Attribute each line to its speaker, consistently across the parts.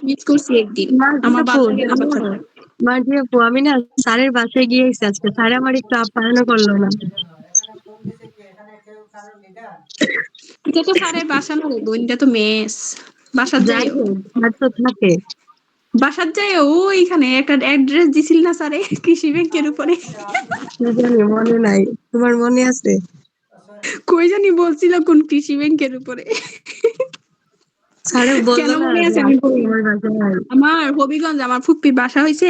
Speaker 1: Miss করছি একদিন,
Speaker 2: মার্জিয়া
Speaker 1: আমার
Speaker 2: আপু,
Speaker 1: ভালো লাগে না
Speaker 2: জানো
Speaker 1: কথাটা।
Speaker 2: মার্জিয়া আপু, আমি না স্যারের বাসায় গিয়েছি আজকে, স্যার আমার একটু আপ্যায়ন করলো না।
Speaker 1: এটা তো স্যারের বাসা না রে বোন, এটা তো মেস। বাসার
Speaker 2: যাই
Speaker 1: যাইও,
Speaker 2: হোক, স্যার তো থাকে।
Speaker 1: বাসার যাইও ওইখানে একটা অ্যাড্রেস দিছিল না স্যারে, কৃষি ব্যাংকের উপরে।
Speaker 2: কি জানি মনে নাই, তোমার মনে আছে?
Speaker 1: কই জানি বলছিল কোন কৃষি ব্যাংকের উপরে।
Speaker 2: স্যারে
Speaker 1: কেন
Speaker 2: বললো না
Speaker 1: মনে
Speaker 2: যে
Speaker 1: আছে আমি
Speaker 2: আসো
Speaker 1: বলি,
Speaker 2: তোমার বাসায়?
Speaker 1: আমার হবিগঞ্জ আমার ফুপ্পির বাসা হয়েছে,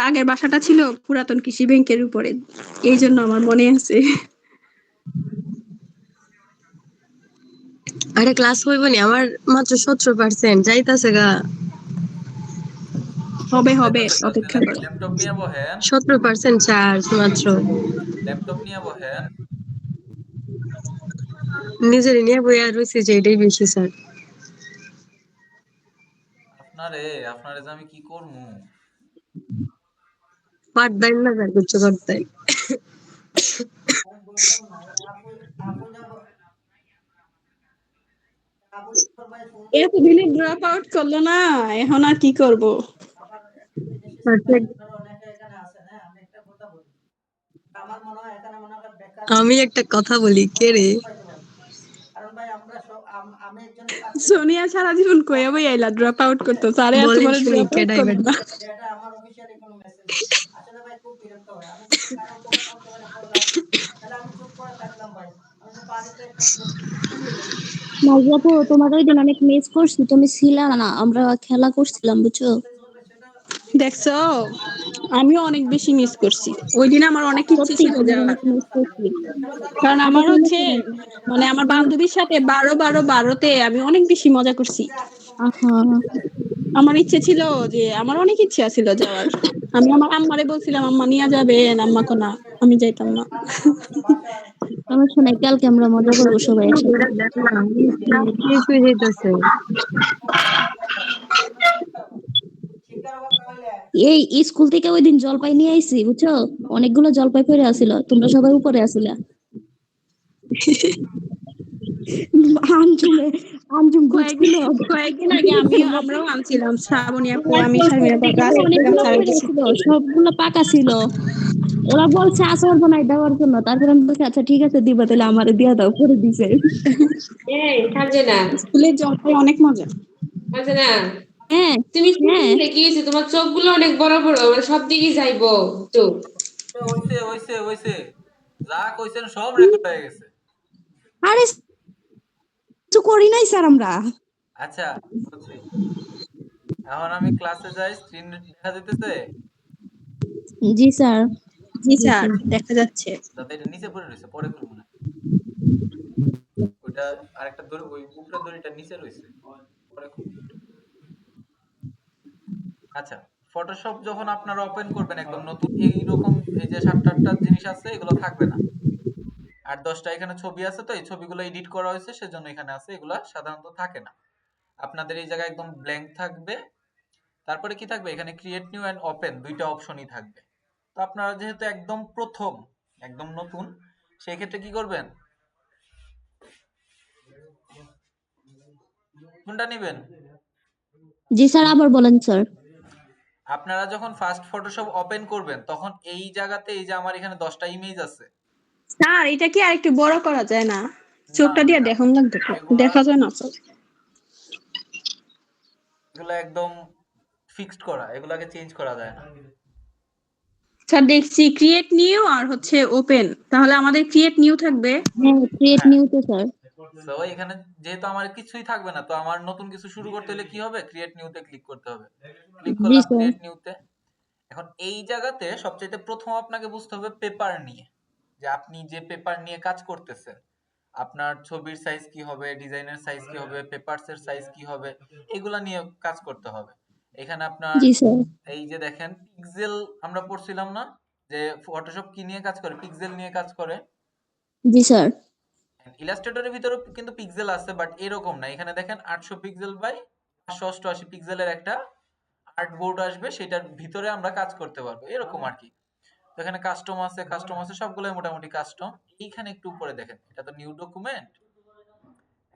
Speaker 1: আগের বাসাটা ছিল পুরাতন কৃষি ব্যাংকের উপরে, এই জন্য আমার মনে আছে।
Speaker 2: আরে ক্লাস হইব নি আমার, মাত্র 17% যাইতাছে গা।
Speaker 1: হবে হবে,
Speaker 3: যাইতাছে ক্লাস
Speaker 1: অপেক্ষা
Speaker 3: নিলে
Speaker 1: করো।
Speaker 3: ল্যাপটপ নিয়ে বহেন,
Speaker 2: 17% চার্জ মাত্র।
Speaker 3: ল্যাপটপ নিয়ে বহেন।
Speaker 2: নিজের নিয়ে বইয়া রয়েছে যে এটাই বেশি স্যার।
Speaker 3: আপনারে আপনারে যে আমি কি করবো।
Speaker 2: পাঠদান না স্যার কিছু করতে।
Speaker 1: এতদিনে ড্রপ আউট করলো না, এখন আর কি করব।
Speaker 2: আমি একটা কথা বলি, কে রে?
Speaker 1: সোনিয়া সারা জীবন কয়ে বই আইলা ড্রপ আউট করতো, স্যারে আর
Speaker 2: বলেন
Speaker 1: তোমার
Speaker 2: শুনি,
Speaker 1: ড্রপ আউট
Speaker 2: কেডা এবার?
Speaker 1: করবে না।
Speaker 4: মাঝে আপু তোমার ওই দিন অনেক মিস করছি, তুমি ছিলা না, আমরা খেলা করছিলাম বুঝছো।
Speaker 1: দেখছো, আমিও অনেক বেশি মিস করছি। ওই দিন আমার অনেক ইচ্ছে
Speaker 4: সত্যি
Speaker 1: ছিল
Speaker 4: তোমার
Speaker 1: যাওয়ার,
Speaker 4: অনেক মিস করছি।
Speaker 1: কারণ
Speaker 4: আপু
Speaker 1: আমার
Speaker 4: শুনো
Speaker 1: হচ্ছে
Speaker 4: শোনো,
Speaker 1: মানে আমার বান্ধবীর সাথে 12-12-12-তে আমি অনেক বেশি মজা করছি।
Speaker 4: আহা,
Speaker 1: আমার ইচ্ছে ছিল যে, আমার অনেক ইচ্ছে ছিল যাওয়ার। আমি আমার আম্মারে বলছিলাম আম্মা নিয়ে যাবে, আম্মা কো না, আমি যাইতাম না।
Speaker 4: সমস্যা নাই, কালকে আমরা মজা করবো সবাই একসাথে।
Speaker 2: দেখলাম শেষ হয়ে যাইতেছে।
Speaker 4: এই স্কুল থেকে ওই দিন জলপাই নিয়ে আইছি বুঝছো, অনেকগুলো জলপাই পড়ে আছিল, তোমরা সবাই উপরে আছিলা।
Speaker 1: আঞ্জুমে, আঞ্জুম
Speaker 4: বুঝছিল,
Speaker 1: কয়েকদিন আগে আমরাও আনছিলাম, শ্রাবণী আপু আমি শারমিনা আপু
Speaker 4: দেখো
Speaker 1: আসছিলাম
Speaker 4: অনেকগুলো
Speaker 1: স্যারের
Speaker 4: পড়ে
Speaker 1: কাছে।
Speaker 4: আছিল, সবগুলো পাকা ছিল। ওরা বলছে আসর বানাই দেওয়ার জন্য, তারপরে আমি বলছি আচ্ছা ঠিক আছে দিবা, তাহলে আমারে দিয়া দাও, করে দিছে।
Speaker 5: এই সার্জনা,
Speaker 1: স্কুলের জলপাই অনেক মজা।
Speaker 5: সার্জনা,
Speaker 4: হ্যাঁ
Speaker 5: তুমি
Speaker 4: হ্যাঁ,
Speaker 5: শুনলে কি হয়েছে? তোমার চোখগুলো অনেক বড় বড়, মানে সব দিকে যাইবো চোখ।
Speaker 3: হইছে হইছে হইছে, যা কইছেন সব রেকর্ড হয়ে গেছে।
Speaker 4: আরে কিছু করি নাই স্যার আমরা।
Speaker 3: আচ্ছা, বুঝছি। এখন আমি ক্লাসে যাই, স্ক্রিন দেখা যেতেছে?
Speaker 4: জি স্যার।
Speaker 1: জি
Speaker 4: জি
Speaker 1: স্যার,
Speaker 4: স্যার।
Speaker 1: দেখা যাচ্ছে।
Speaker 3: যাতে এটা নিচে পড়ে রয়েছে, পরে খুলবো না। ওইটা আরেকটা দড়ি, ওই উপরের দড়িটা নিচে রয়েছে, পরে খুলবো। আচ্ছা, ফটোশপ যখন আপনারা ওপেন করবেন একদম নতুন, এইরকম এই যে 7-8টা জিনিস আছে এগুলো থাকবে না। 8-10টা এখানে ছবি আছে, তো এই ছবিগুলো এডিট করা হয়েছে সেজন্য এখানে আছে, এগুলা সাধারণত থাকে না। আপনাদের এই জায়গায় একদম ব্ল্যাঙ্ক থাকবে। তারপরে কি থাকবে এখানে, ক্রিয়েট নিউ এন্ড ওপেন, দুইটা অপশনই থাকবে। তো আপনারা যেহেতু একদম প্রথম, একদম নতুন, সেই ক্ষেত্রে কি করবেন, কোনটা নেবেন?
Speaker 4: জি স্যার, আবার বলেন স্যার।
Speaker 3: আপনারা যখন ফার্স্ট ফটোশপ ওপেন করবেন তখন এই জায়গাতে, এই যে আমার এখানে 10টা ইমেজ আছে।
Speaker 1: স্যার এটা কি আর একটু বড় করা যায় না?
Speaker 3: না
Speaker 1: চোখটা দিয়ে
Speaker 3: না,
Speaker 1: দেখান লাগবে তো,
Speaker 3: এগুলা
Speaker 1: দেখা যায় না স্যার।
Speaker 3: এগুলা একদম ফিক্সড করা, এগুলাকে চেঞ্জ করা যায় না।
Speaker 1: স্যার দেখছি ক্রিয়েট নিউ আর হচ্ছে ওপেন, তাহলে আমাদের ক্রিয়েট নিউ থাকবে।
Speaker 4: হ্যাঁ ক্রিয়েট
Speaker 3: হ্যাঁ,
Speaker 4: নিউতে স্যার।
Speaker 3: তো এখানে যেহেতু আমার কিছুই থাকবে না, তো আমার নতুন কিছু শুরু করতে হলে কি হবে, ক্রিয়েট নিউতে ক্লিক করতে হবে। ক্লিক
Speaker 4: জি
Speaker 3: করলাম
Speaker 4: স্যার।
Speaker 3: ক্রিয়েট নিউতে। এখন এই জায়গাতে সবচেয়ে প্রথম আপনাকে বুঝতে হবে পেপার নিয়ে, যে আপনি যে পেপার নিয়ে কাজ করতেছেন, আপনার ছবির সাইজ কি হবে, ডিজাইনের সাইজ কি হবে, পেপারস এর সাইজ কি হবে, এগুলা নিয়ে কাজ করতে হবে। এখানে আপনার
Speaker 4: জি স্যার।
Speaker 3: এই যে দেখেন পিক্সেল, আমরা পড়ছিলাম না যে ফটোশপ কি নিয়ে কাজ করে, পিক্সেল নিয়ে কাজ করে।
Speaker 4: জি স্যার।
Speaker 3: ইলাস্ট্রেটরের ভিতরে কিন্তু পিক্সেল আছে, বাট এরকম না। এখানে দেখেন 800 পিক্সেল বাই 588 পিক্সেলের একটা আর্টবোর্ড আসবে, সেটার ভিতরে আমরা কাজ করতে পারবো, এরকম আর কি। তো এখানে কাস্টম আছে, কাস্টম আছে, সবগুলোই মোটামুটি কাস্টম। এইখানে একটু উপরে দেখেন, এটা তো নিউ ডকুমেন্ট,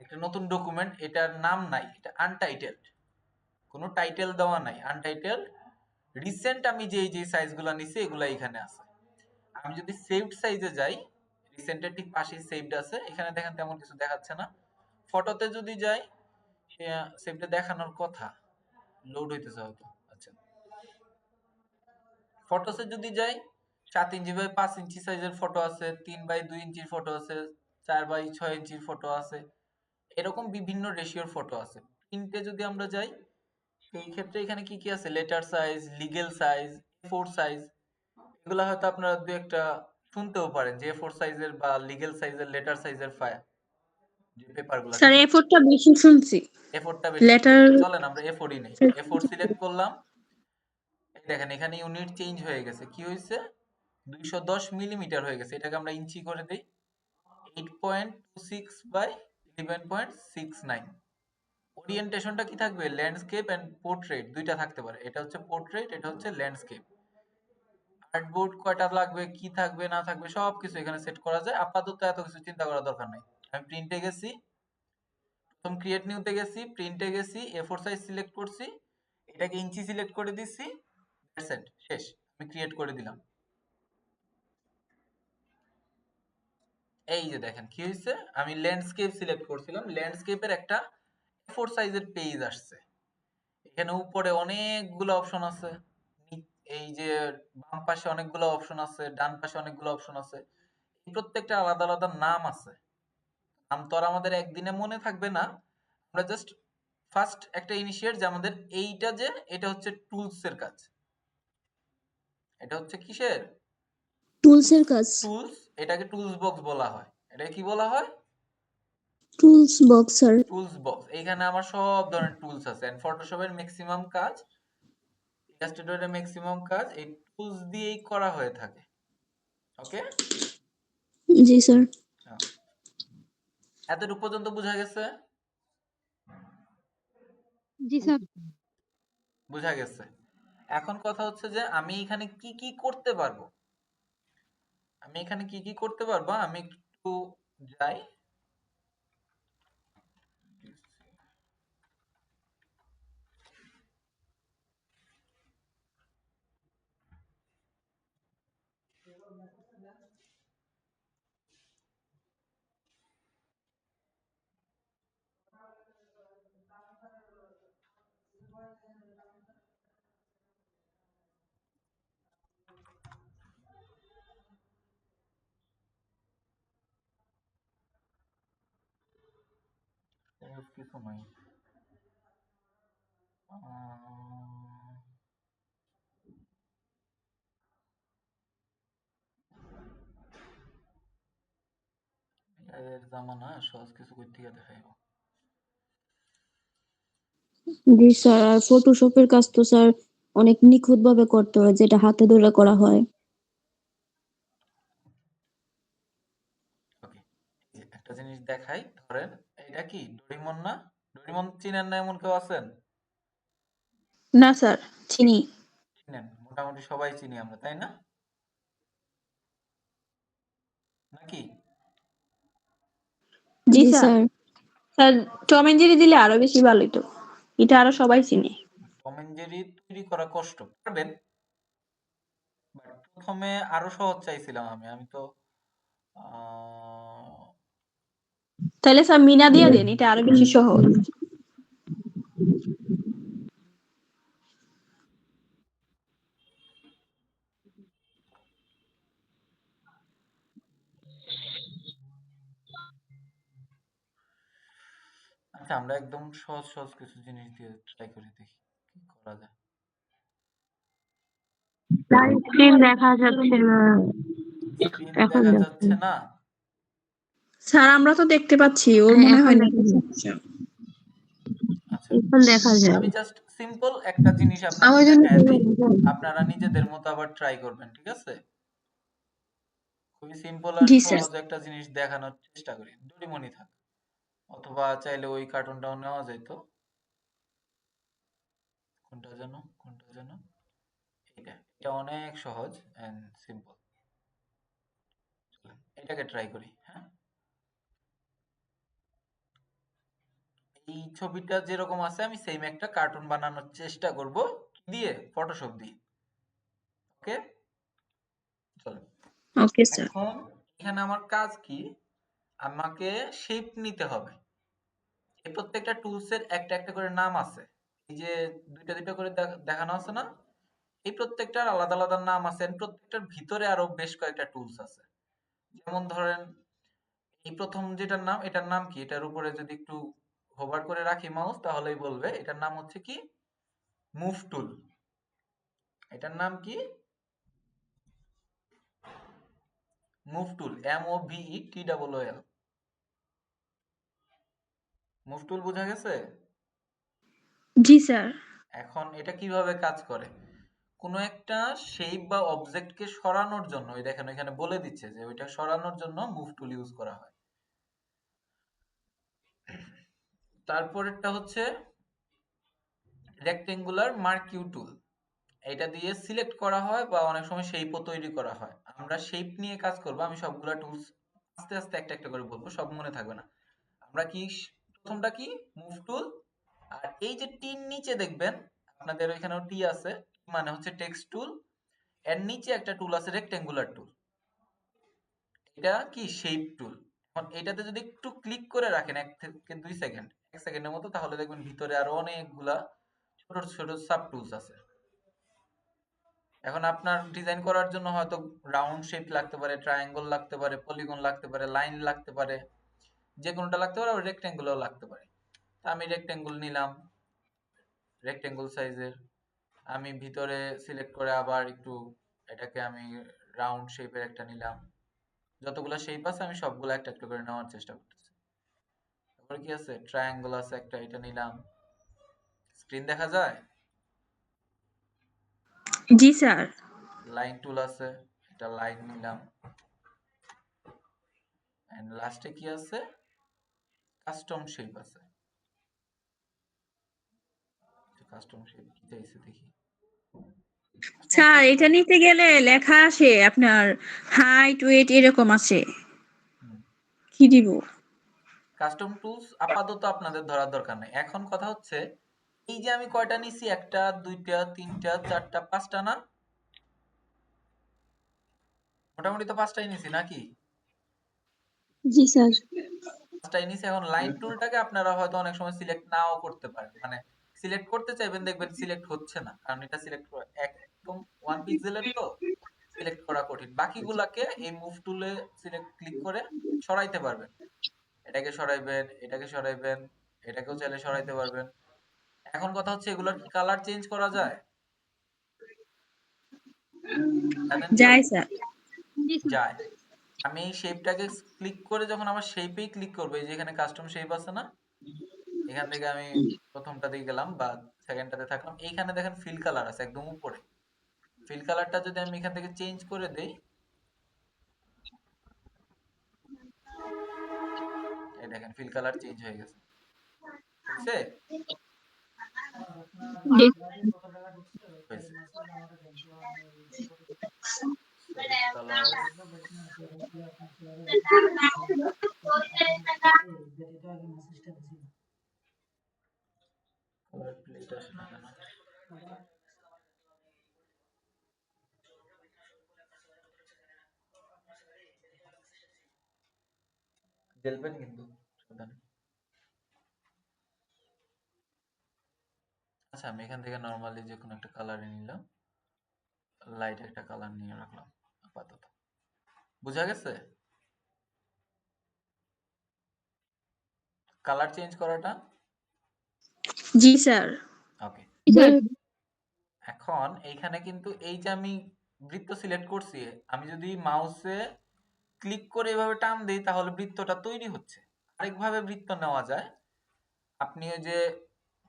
Speaker 3: একটা নতুন ডকুমেন্ট, এটার নাম নাই, এটা আনটাইটেলড। কোনো টাইটেল দেওয়া নাই, আনটাইটেল। রিসেন্ট আমি যে সাইজগুলো নিছি এগুলা এখানে আছে। আমি যদি সেভড সাইজে যাই, রিসেন্টের ঠিক পাশেই সেভড আছে, এখানে দেখেন তেমন কিছু দেখাচ্ছে না। ফটোতে যদি যাই, সেভডে দেখানোর কথা, লোড হইতেছে হয়তো। আচ্ছা, ফটোসে যদি যাই, 7 ইঞ্চি বাই 5 ইঞ্চি সাইজের ফটো আছে, 3 বাই 2 ইঞ্চির ফটো আছে, 4 বাই 6 ইঞ্চির ফটো আছে, এরকম বিভিন্ন রেশিওর ফটো আছে। প্রিন্টে যদি আমরা যাই, সেই ক্ষেত্রে এখানে কি কি আছে, letter size, legal size, A4 size, এগুলা হয়তো আপনারা দু একটা শুনতেও পারেন যে A4 সাইজের বা লিগেল সাইজের, লেটার সাইজের ফাইল, যে পেপারগুলো,
Speaker 1: স্যার
Speaker 3: ঠিক আছে।
Speaker 1: এফোর্টটা বেশি শুনছি,
Speaker 3: A4টা বেশি
Speaker 1: লেটার।
Speaker 3: চলেন আমরা A4ই নেই। A4 সিলেক্ট করলাম, এই দেখেন এখানে ইউনিট চেঞ্জ হয়ে গেছে। কি হয়েছে, 210 মিলিমিটার হয়ে গেছে। এটাকে আমরা ইঞ্চি করে দেই, 8.26 বাই 11.69। ওরিয়েন্টেশনটা কি থাকবে, ল্যান্ডস্কেপ এন্ড পোর্ট্রেট, দুইটা থাকতে পারে। এটা হচ্ছে পোর্ট্রেট, এটা হচ্ছে ল্যান্ডস্কেপ। আর্টবোর্ড কয়টা লাগবে, কি থাকবে না থাকবে, সবকিছু এখানে সেট করা যায়। আপাতত এত কিছু চিন্তা করার দরকার নাই। আমি প্রিন্টে গেছি, প্রথম ক্রিয়েট নিউতে গেছি, প্রিন্টে গেছি, A4 সাইজ সিলেক্ট করছি, এটাকে ইঞ্চি সিলেক্ট করে দিছি, দ্যাটস ইট, শেষ। আমি ক্রিয়েট করে দিলাম। এই যে দেখেন কি হয়েছে, আমি ল্যান্ডস্কেপ সিলেক্ট করছিলাম, ল্যান্ডস্কেপের একটা A4 সাইজের পেজ আসছে। এখানে উপরে অনেকগুলো অপশন আছে, এই যে বাম পাশে অনেকগুলো অপশন আছে, ডান পাশে অনেকগুলো অপশন আছে, এই প্রত্যেকটা আলাদা আলাদা নাম আছে। নাম তো আর আমাদের একদিনে মনে থাকবে না। আমরা জাস্ট ফার্স্ট একটা ইনিশিয়েট যে আমাদের এইটা, যে এটা হচ্ছে টুলস এর কাজ। এটা হচ্ছে কিসের,
Speaker 4: টুলসের কাজ।
Speaker 3: টুলস। এটাকে টুলস বক্স বলা হয়। এটা কি বলা হয়,
Speaker 4: tools box sir.
Speaker 3: Tools box. এইখানে আমার সব ধরনের টুলস আছে। এন্ড ফটোশপের ম্যাক্সিমাম কাজ, ইলাস্ট্রেটরের ম্যাক্সিমাম কাজ এই টুলস দিয়েই করা হয়ে থাকে। ওকে,
Speaker 4: জি স্যার।
Speaker 3: এতটুকু পর্যন্ত বোঝা গেছে?
Speaker 2: জি স্যার।
Speaker 3: বোঝা গেছে। এখন কথা হচ্ছে যে আমি এখানে কি কি করতে পারবো, আমি এখানে কি কি করতে পারবো, আমি একটু যাই। কিছু নাই, এর জামানা সহজ কিছু কই থেকে দেখাইবো।
Speaker 4: জি স্যার, আর ফটোশপের কাজ তো স্যার অনেক নিখুঁত ভাবে করতে হয়, যেটা হাতে ধরে করা হয়।
Speaker 3: ওকে, একটা জিনিস দেখাই, ধরেন এটা কি ডোরিমন না? ডোরিমন চিনেন না এমন কেউ আছেন?
Speaker 1: না স্যার, চিনি।
Speaker 3: চিনেন, মোটামুটি সবাই চিনি আমরা, তাই না? নাকি?
Speaker 1: জি
Speaker 4: জি
Speaker 1: sir.
Speaker 4: Sir.
Speaker 1: Sir Tom and Jerry দিলে আরো বেশি ভালো হতো, এটা আরো সবাই চিনে।
Speaker 3: টম এন্ড জেরি তৈরি করা কষ্ট, পারবেন, বাট প্রথমে আরো সহজ চাইছিলাম আমি। আমি তো আহ,
Speaker 1: তাহলে স্যার মিনা দিয়ে দেন, এটা আরো বেশি সহজ।
Speaker 3: আচ্ছা, আমরা একদম সহজ সহজ কিছু জিনিস দিয়ে ট্রাই করে দেখি কি করা যায়।
Speaker 2: স্যার স্ক্রিন দেখা যাচ্ছে না।
Speaker 3: স্ক্রিন
Speaker 2: এখন
Speaker 3: দেখা
Speaker 2: যাচ্ছে।
Speaker 3: যাচ্ছে না?
Speaker 1: স্যার আমরা তো দেখতে পাচ্ছি, ওর
Speaker 2: হ্যাঁ,
Speaker 1: মনে
Speaker 2: এখন
Speaker 1: হয় না।
Speaker 2: দেখা যায়।
Speaker 3: আচ্ছা,
Speaker 2: এখন দেখা যায়।
Speaker 3: আমি জাস্ট সিম্পল একটা জিনিস আপনাদের
Speaker 2: আমার জন্য
Speaker 3: দেখায় দেই, আপনারা নিজেদের মতো আবার ট্রাই করবেন, ঠিক আছে? খুবই সিম্পল আর
Speaker 1: জি স্যার।
Speaker 3: সহজ একটা জিনিস দেখানোর চেষ্টা করি। ডোরিমনই থাক, অথবা চাইলে ওই কার্টুনটাও নেওয়া যেত। কোনটা যেন, কোনটা যেন, এটা। এটা অনেক সহজ এন্ড সিম্পল। এটাকে ট্রাই করি। হ্যাঁ, এই ছবিটা যেরকম আছে আমি সেম একটা কার্টুন বানানোর চেষ্টা করব দিয়ে ফটোশপ দিয়ে। ওকে, চলো।
Speaker 4: Okay sir.
Speaker 3: এখন এখানে আমার কাজ কি, আমাকে শেপ নিতে হবে। এই প্রত্যেকটা টুলস এর একটা একটা করে নাম আছে, এই যে দুইটা দুইটা করে দেখানো আছে না, এই প্রত্যেকটার আলাদা আলাদা নাম আছে, প্রত্যেকটার ভিতরে আরো বেশ কয়েকটা টুলস আছে। যেমন ধরেন এই প্রথম যেটার নাম, এটার নাম কি, এটার উপরে যদি একটু হোভার করে রাখি মাউস তাহলেই বলবে এটার নাম হচ্ছে কি মুভ টুল। এটার নাম কি move tool, MOVETOOL। Move tool বোঝা গেছে?
Speaker 4: জি স্যার।
Speaker 3: এখন এটা কিভাবে কাজ করে, কোনো একটা শেপ বা অবজেক্টকে সরানোর জন্য, এই দেখেন এখানে বলে দিচ্ছে যে ওইটা সরানোর জন্য মুভ টুল ইউজ করা হয়। তারপরেরটা হচ্ছে রেক্টেঙ্গুলার মার্কিউ টুল। এটা দিয়ে সিলেক্ট করা হয় বা অনেক সময় শেপও তৈরি করা হয়। আমরা শেপ নিয়ে কাজ করব, আমি সবগুলা টুলস আস্তে আস্তে একটা একটা করে বলবো, সব মনে থাকবে না। আমরা কি প্রথমটা কি মুভ টুল, আর এই যে টির নিচে দেখবেন আপনাদের ওইখানেও টি আছে, মানে হচ্ছে টেক্সট টুল, এর নিচে একটা টুল আছে রেক্টেঙ্গুলার টুল, এটা কি শেপ টুল। এখন এটাতে যদি একটু ক্লিক করে রাখেন 1 থেকে 2 সেকেন্ড, 1 সেকেন্ডের মতো, তাহলে দেখবেন ভিতরে আরো অনেকগুলা ছোট ছোট সাব টুলস আছে। এখন আপনার ডিজাইন করার জন্য হয়তো রাউন্ড শেপ লাগতে পারে, ট্রায়াঙ্গল লাগতে পারে, পলিগন লাগতে পারে, লাইন লাগতে পারে, যে কোনোটা লাগতে পারে, আর রেক্টেঙ্গুলও লাগতে পারে। তা আমি রেক্টেঙ্গল নিলাম, রেক্টেঙ্গল সাইজের। আমি ভিতরে সিলেক্ট করে আবার একটু এটাকে আমি রাউন্ড শেপের একটা নিলাম। যতগুলো শেপ আছে আমি সবগুলো একটা একটা করে নেওয়ার চেষ্টা করতেছি। তারপরে কি আছে, ট্রায়াঙ্গল আছে একটা, এটা নিলাম। স্ক্রিন দেখা যায়?
Speaker 4: জি স্যার।
Speaker 3: লাইন টুল আছে, এটা লাইন নিলাম। এন্ড লাস্টে কি আছে, কাস্টম শেপ আছে। কাস্টম শেপ কি চাইছে দেখি।
Speaker 4: স্যার এটা নিতে গেলে লেখা আসে আপনার হাইট ওয়েট এরকম আসে, কি দিব?
Speaker 3: কাস্টম টুলস আপাতত আপনাদের ধরার দরকার নাই। এখন কথা হচ্ছে এই যে আমি কয়টা নিছি, একটা দুইটা তিনটা চারটা পাঁচটা না, মোটামুটি তো পাঁচটাই নিছি নাকি?
Speaker 4: জি স্যার।
Speaker 3: পাঁচটাই নিছি। এখন লাইন টুলটাকে আপনারা হয়তো অনেক সময় সিলেক্ট নাও করতে পারেন, মানে সিলেক্ট করতে চাইবেন, দেখবেন সিলেক্ট হচ্ছে না, কারণ এটা সিলেক্ট একদম 1 পিক্সেলের, তো সিলেক্ট করা কঠিন। বাকিগুলাকে এই মুভ টুলে সিলেক্ট ক্লিক করে সরাইতে পারবেন। এটাকে সরাইবেন, এটাকে সরাইবেন, এটাকেও চাইলে সরাইতে পারবেন। এখন কথা হচ্ছে এগুলোর কি কালার চেঞ্জ করা যায়? জানেন কেউ?
Speaker 4: যাই স্যার।
Speaker 3: যায়। আমি এই শেপটাকে ক্লিক করে যখন আমার শেপেই ক্লিক করবো, এই যে এখানে কাস্টম শেপ আছে না, এখান থেকে আমি প্রথমটাতে গেলাম বা সেকেন্ডটাতে থাকলাম, এইখানে দেখেন ফিল কালার আছে একদম উপরে। ফিল কালারটা যদি আমি এখান থেকে চেঞ্জ করে দেই, এই দেখেন ফিল কালার চেঞ্জ হয়ে গেছে। হয়েছে?
Speaker 4: জি।
Speaker 3: হয়েছে। সরি, কালার কালার প্লেট আসে না কেন? জ্বলবেন কিন্তু, সমস্যা নেই। আচ্ছা, আমি এখান থেকে নরমালি যে কোনো একটা কালারে নিলাম, লাইট একটা কালার নিয়ে রাখলাম আপাতত। বুঝা গেছে কালার চেঞ্জ করাটা?
Speaker 4: জি স্যার।
Speaker 3: ওকে। এখন এইখানে কিন্তু এই যে আমি বৃত্ত সিলেক্ট করছি, আমি যদি মাউসে ক্লিক করে এভাবে টান দেই তাহলে বৃত্তটা তৈরি হচ্ছে। আরেকভাবে বৃত্ত নেওয়া যায়, আপনি ওই যে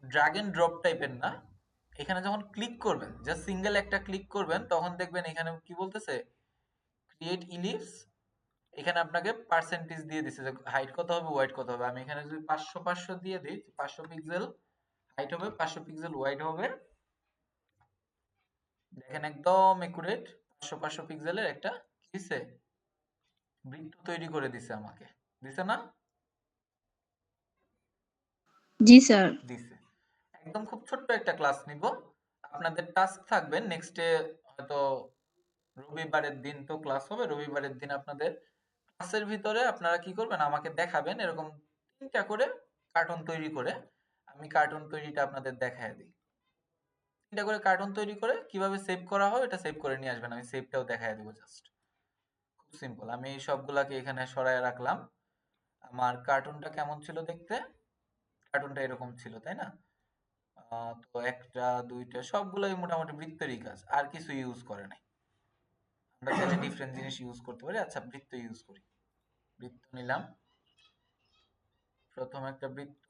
Speaker 3: ড্র্যাগ এন্ড ড্রপ টাইপের না, এখানে যখন ক্লিক করবেন, জাস্ট সিঙ্গেল একটা ক্লিক করবেন, তখন দেখবেন এখানে কি বলতেছে, ক্রিয়েট ইলিপস। এখানে আপনাকে পার্সেন্টেজ দিয়ে দিছে যে হাইট কত হবে, ওয়াইড কত হবে। আমি এখানে যদি 500 500 দিয়ে দিই, 500 পিক্সেল হাইট হবে, 500 পিক্সেল ওয়াইড হবে। দেখেন একদম একুরেট 500 500 পিক্সেলের একটা কি দিছে, বৃত্ত তৈরি করে দিছে আমাকে, দিছে না?
Speaker 4: জি স্যার।
Speaker 3: দিছে। একদম খুব ছোট্ট একটা ক্লাস নিব। আপনাদের টাস্ক থাকবে নেক্সট ডে, হয়তো রবিবারের দিন তো ক্লাস হবে। রবিবারের দিন আপনাদের ক্লাসের ভিতরে আপনারা কি করবেন, আমাকে দেখাবেন এরকম 3টা করে কার্টুন তৈরি করে। আমি কার্টুন তৈরিটা আপনাদের দেখায় দিই। 3টা করে কার্টুন তৈরি করে কিভাবে সেভ করা হয় এটা সেভ করে নিয়ে আসবেন। আমি সেভটাও দেখায় দিব জাস্ট। খুব সিম্পল। আমি এই সবগুলাকে এখানে সরায় রাখলাম। আমার কার্টুনটা কেমন ছিল দেখতে? কার্টুনটা এরকম ছিল, তাই না? তো একটা দুইটা সবগুলোই মোটামুটি বৃত্তেরই কাজ, আর কিছু ইউজ করে নাই। আমরা চাইলে ডিফারেন্ট জিনিস ইউজ করতে পারি। আচ্ছা, বৃত্ত ইউজ করি। বৃত্ত নিলাম। প্রথম একটা বৃত্ত,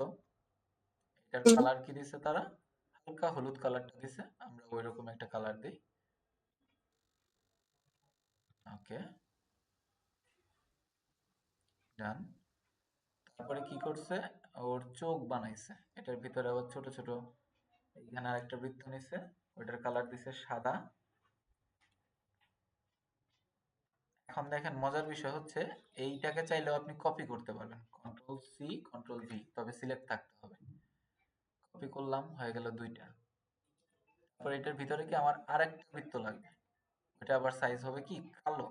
Speaker 3: এটার কালার কি দিছে তারা? হালকা হলুদ কালারটা দিছে। আমরা ওইরকম একটা কালার দিই। ওকে, ডান। তারপরে কি করছে, ওর চোখ বানাইছে। এটার ভিতরে আবার ছোট ছোট, এখানে আরেকটা বৃত্ত নিছে, ওইটার কালার দিছে সাদা। এখন দেখেন মজার বিষয় হচ্ছে, এইটাকে চাইলেও আপনি কপি করতে পারবেন, কন্ট্রোল সি কন্ট্রোল ভি, তবে সিলেক্ট থাকতে হবে। কপি করলাম, হয়ে গেল 2টা। তারপর এটার ভিতরে কি আমার আরেকটা বৃত্ত লাগবে, ওটা আবার সাইজ হবে কি কালো।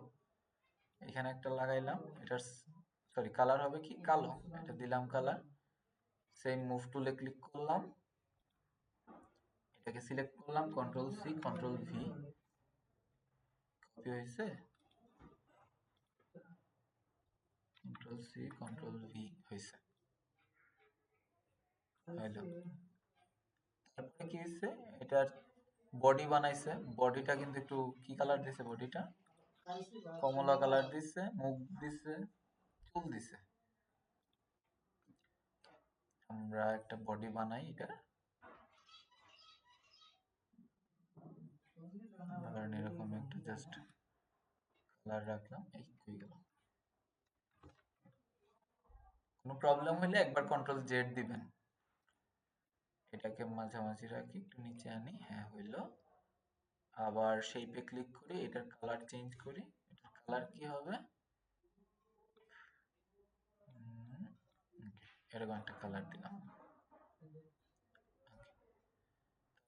Speaker 3: এখানে একটা লাগাইলাম, এটার সরি কালার হবে কি কালো, এটা দিলাম কালার। সেম মুভ টুলে ক্লিক করলাম, এটাকে সিলেক্ট করলাম, control C control V, copy হয়েছে, কন্ট্রোল সি কন্ট্রোল ভি হয়েছে। তারপরে কি হয়েছে, এটার বডি বানাইছে। বডিটা কিন্তু একটু কি কালার দিছে, বডিটা কমলা কালার দিছে, মুখ দিছে, চুল দিছে। আমরা একটা বডি বানাই, এটা ধরেন এরকম একটা জাস্ট কালার রাখলাম। এই হয়ে গেল। কোনো প্রবলেম হলে একবার কন্ট্রোল জেড দিবেন। এটাকে মাঝামাঝি রাখি, একটু নিচে আনি, হ্যাঁ হইলো। আবার শেপে ক্লিক করি, এটার কালার চেঞ্জ করি। এটার কালার কি হবে, এরকম একটা কালার দিলাম।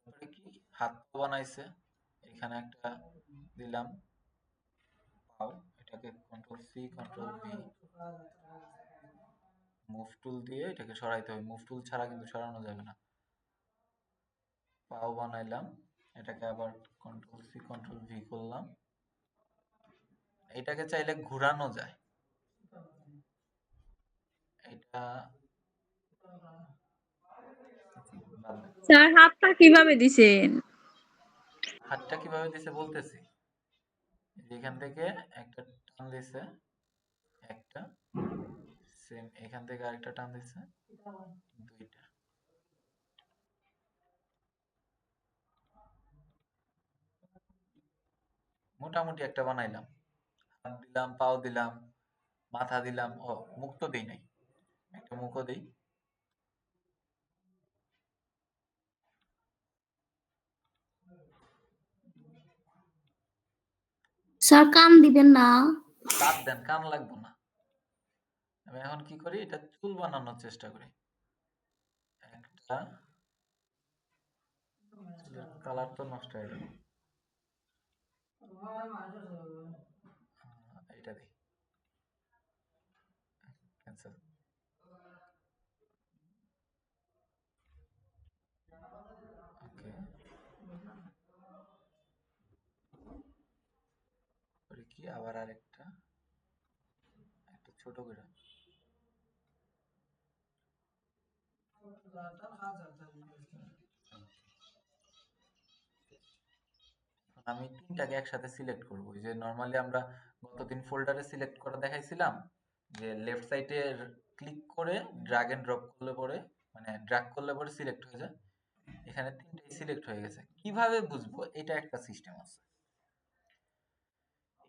Speaker 3: তারপরে কি হাত পা বানাইছে, এখানে একটা দিলাম পাও, এটাকে control C control V, move tool দিয়ে এটাকে সরাইতে হবে। মুভ টুল ছাড়া কিন্তু সরানো যাবে না। পাও বানাইলাম, এটাকে আবার কন্ট্রোল সি কন্ট্রোল ভি করলাম। এটাকে চাইলে ঘোরানো যায়। এটা বাদ দেন।
Speaker 4: স্যার হাতটা কিভাবে দিছেন?
Speaker 3: হাতটা কিভাবে দিছে বলতেছি। এখান থেকে একটা টান দিছে, একটা সেম এখান থেকে আরেকটা টান দিছে, 2টা। মোটামুটি একটা বানাইলাম। হাত দিলাম, পাও দিলাম, মাথা দিলাম। ও, মুখ তো দেই নাই, একটা মুখও দেই।
Speaker 6: স্যার কান দিবেন না?
Speaker 3: বাদ দেন, কান লাগবো না। আমি এখন কি করি, এটা চুল বানানোর চেষ্টা করি। একটা চুলের কালার তো নষ্ট হয়ে গেল, এটা দিই, ক্যান্সেল। ওকে, পরে কি আবার আরেকটা, একটা ছোট করে। আমি 3টাকে একসাথে সিলেক্ট করব। ওই যে নরমালি আমরা গতদিন ফোল্ডারে সিলেক্ট করা দেখাইছিলাম, যে লেফট সাইডে ক্লিক করে ড্র্যাগ এন্ড ড্রপ করলে পরে, মানে ড্র্যাগ করলে পরে সিলেক্ট হয়ে যায়। এখানে 3টাই সিলেক্ট হয়ে গেছে। কিভাবে বুঝবো, এটা একটা সিস্টেম আছে।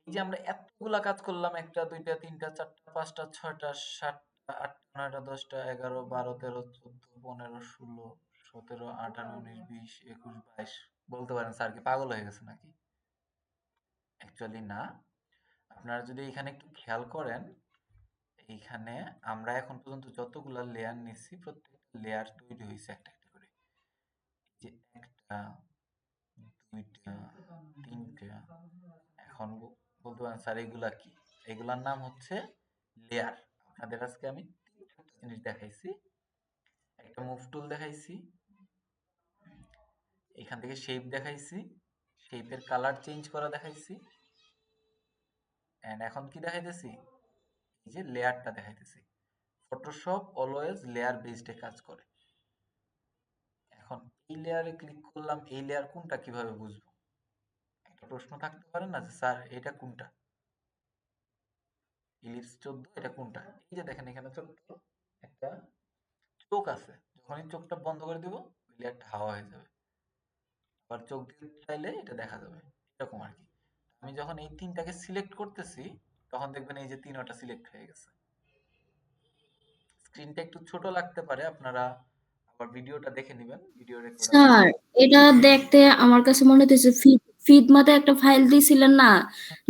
Speaker 3: এই যে আমরা এতগুলা কাজ করলাম, 1টা 2টা 3টা 4টা 5টা 6টা 7টা 8টা 9টা 10টা 11 12 13 14 15 16 17 18 19 20 21 22। বলতে পারেন স্যার কি পাগল হয়ে গেছে নাকি? অ্যাকচুয়ালি না। আপনারা যদি এখানে একটু খেয়াল করেন, এইখানে আমরা এখন পর্যন্ত যতগুলা লেয়ার নিচ্ছি প্রত্যেকটা লেয়ার তৈরি হয়েছে একটা একটা করে, যে একটা, দুইটা, তিনটা। এখন বলতে পারেন স্যার এগুলা কি? এগুলার নাম হচ্ছে লেয়ার। আপনাদের আজকে আমি তিনটা জিনিস দেখাইছি, একটা মুভ টুল দেখাইছি, এখান থেকে শেপ দেখাইছি, শেপের কালার চেঞ্জ করা দেখাইছি, এন্ড এখন কি দেখাইতেছি, এই যে লেয়ারটা দেখাইতেছি। ফটোশপ অলওয়েজ লেয়ার বেসডে কাজ করে। এখন এই লেয়ারে ক্লিক করলাম, এই লেয়ার কোনটা কিভাবে বুঝবো? একটা প্রশ্ন থাকতে পারে না যে স্যার এটা কোনটা, ইলিপস 14 এটা কোনটা? এই যে দেখেন এখানে ছোট্ট একটা চোখ আছে, যখনই চোখটা বন্ধ করে দিব ওই লেয়ারটা হাওয়া হয়ে যাবে, আবার চোখ দিয়ে চাইলে এটা দেখা যাবে, এরকম আর কি। আমি যখন এই তিনটাকে সিলেক্ট করতেছি তখন দেখবেন এই যে তিনটা সিলেক্ট হয়ে গেছে। স্ক্রিনটা একটু ছোট লাগতে পারে, আপনারা আবার ভিডিওটা দেখে নেবেন, ভিডিও রেকর্ড আছে।
Speaker 6: স্যার এটা দেখতে আমার কাছে মনে হচ্ছে ফিড মাতে একটা ফাইল দিয়েছিলেন না,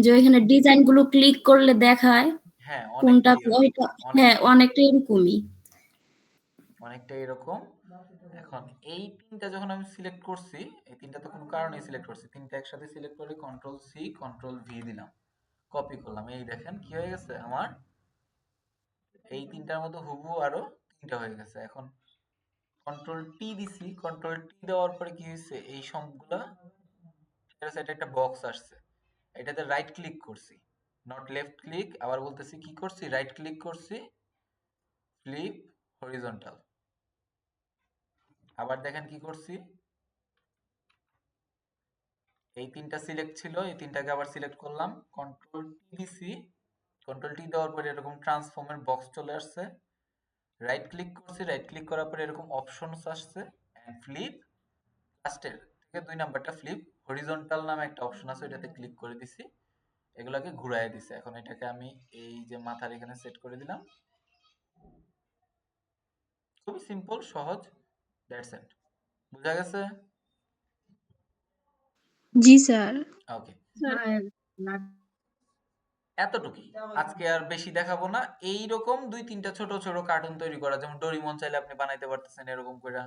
Speaker 6: যে ওইখানে ডিজাইন গুলো ক্লিক করলে দেখায়
Speaker 3: হ্যাঁ
Speaker 6: কোনটা
Speaker 3: অনেকটাই
Speaker 6: ওইটা। হ্যাঁ অনেকটা এরকমই।
Speaker 3: অনেকটা এরকম। এখন এই তিনটা যখন আমি সিলেক্ট করছি, এই তিনটা তো কোনো কারণে সিলেক্ট করছি, তিনটা একসাথে সিলেক্ট করে কন্ট্রোল সি কন্ট্রোল ভি দিলাম, কপি করলাম, এই দেখেন কি হয়ে গেছে আমার এই তিনটার মতো হুবহু আরো তিনটা হয়ে গেছে। এখন কন্ট্রোল টি দিছি, কন্ট্রোল টি দেওয়ার পরে কি হয়েছে, এই সবগুলা এটা একটা বক্স আসছে, এটাতে রাইট ক্লিক করছি, নট লেফট ক্লিক, আবার বলতেছি কি করছি, রাইট ক্লিক করছি, ফ্লিপ হরিজন্টাল। আবার দেখেন কি করছি, এই তিনটা সিলেক্ট ছিল, এই তিনটাকে আবার সিলেক্ট করলাম, কন্ট্রোল টি দিছি, কন্ট্রোল টি দেওয়ার পরে এরকম ট্রান্সফর্মের বক্স চলে আসছে, রাইট ক্লিক করছি, রাইট ক্লিক করার পরে এরকম অপশনস আসছে, এন্ড ফ্লিপ লাস্টের থেকে 2 নাম্বারটা ফ্লিপ হরিজন্টাল নামে একটা অপশন আছে, ওইটাতে ক্লিক করে দিছি, এগুলাকে ঘুরায় দিছে। এখন এটাকে আমি এই যে মাথার এখানে সেট করে দিলাম, খুবই সিম্পল সহজ, দ্যাটস ইট। বুঝা গেছে?
Speaker 4: জি স্যার।
Speaker 3: ওকে, এতটুকুই, আজকে আর বেশি দেখাবো না। এইরকম 2-3টা ছোট ছোট কার্টুন তৈরি করা, যেমন ডোরিমন চাইলে আপনি বানাইতে পারতেছেন এরকম করে,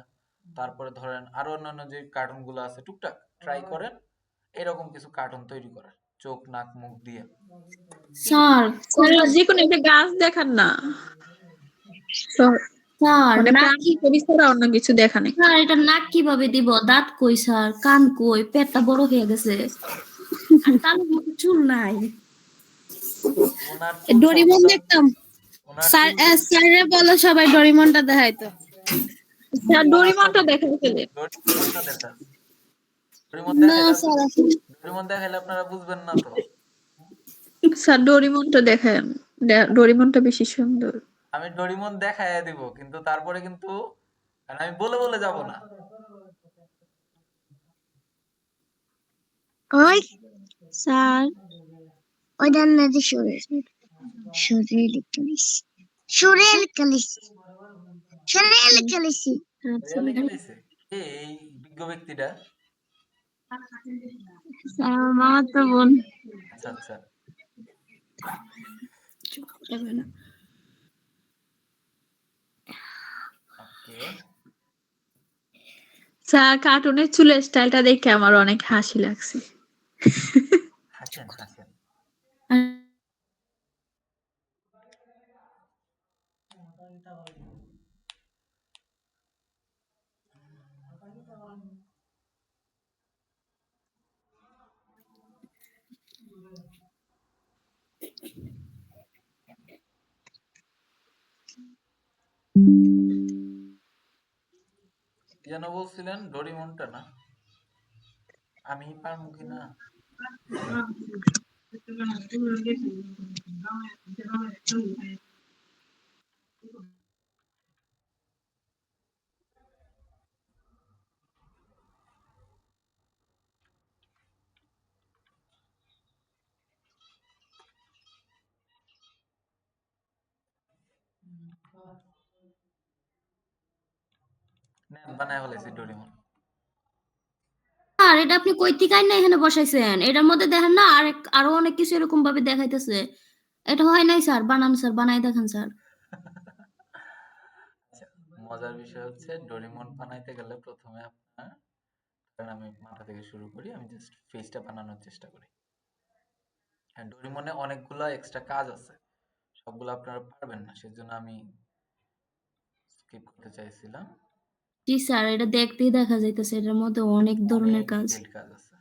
Speaker 3: তারপরে ধরেন আরো অন্যান্য যে কার্টুন গুলো আছে টুকটাক ট্রাই করেন এরকম কিছু কার্টুন তৈরি করার, চোখ নাক মুখ দিয়ে।
Speaker 6: স্যার
Speaker 4: স্যার যে কোনো একটা গাছ দেখান না,
Speaker 6: স্যার
Speaker 4: মানে
Speaker 6: নাক
Speaker 4: প্রাণী ছবি ছাড়া অন্য কিছু দেখা নেই।
Speaker 6: স্যার এটা নাক কিভাবে দিব? দাঁত কই স্যার? কান কই? পেটটা বড় হয়ে গেছে, আর কালো মতো চুল নাই।
Speaker 3: ওনার
Speaker 7: ডোরিমন দেখতাম। স্যার স্যারে বলো সবাই ডোরিমনটা দেখাইতো।
Speaker 4: স্যার ডোরিমনটা দেখাই ফেলে।
Speaker 3: ডোরিমনটা দেখান,
Speaker 7: না স্যার আসলে
Speaker 3: ডোরিমন দেখাইলে আপনারা বুঝবেন না তো।
Speaker 4: স্যার ডোরিমনটা দেখেন, ডোরিমনটা বেশি সুন্দর।
Speaker 3: আমি ডোরিমন দেখাইয়া দিব, কিন্তু তারপরে কিন্তু মানে আমি বলে বলে যাব না।
Speaker 7: ওই স্যার ওইটার না যে শরীর কালিস শরীর কালিস শরীর কালিসি।
Speaker 3: রিয়েলি গেছে কে এই বিজ্ঞ ব্যক্তিটা?
Speaker 7: স্যার মামা তো বোন।
Speaker 3: আচ্ছা আচ্ছা, ওকে।
Speaker 4: স্যার কার্টুনের চুলের স্টাইলটা দেখে আমার অনেক হাসি লাগছে।
Speaker 3: হাসেন হাসেন। কি যেন বলছিলেন, ডোরিমনটা না? আমি পারবো কিনা? নেন বানায় ফেলেছি ডোরিমন।
Speaker 6: আর এটা আপনি কই থেকে আইনা এখানে বসাইছেন? এটার মধ্যে দেখেন না আরো অনেক কিছু এরকম ভাবে দেখাইতেছে। এটা হয় নাই স্যার, বানান স্যার, বানাই দেখান স্যার।
Speaker 3: আচ্ছা, মজার বিষয় হচ্ছে ডোরেমন বানাইতে গেলে প্রথমে আপনার, কারণ আমি মাথা থেকে শুরু করি, আমি জাস্ট ফেসটা বানানোর চেষ্টা করি। হ্যাঁ, ডোরেমনে অনেকগুলো এক্সট্রা কাজ আছে, সবগুলো আপনারা পারবেন না, সেজন্য আমি স্কিপ করতে চাইছিলাম।
Speaker 6: জি স্যার, এটা দেখতেই দেখা যাইতেছে এটার মধ্যে অনেক ধরনের
Speaker 3: অনেক
Speaker 6: কাজ।
Speaker 3: ডিটেইলড কাজ আছে।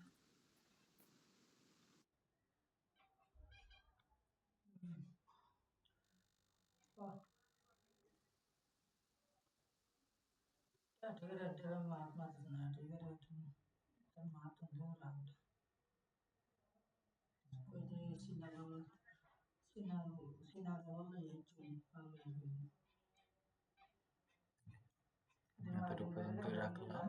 Speaker 3: এতটুকু পর্যন্তই রাখলাম।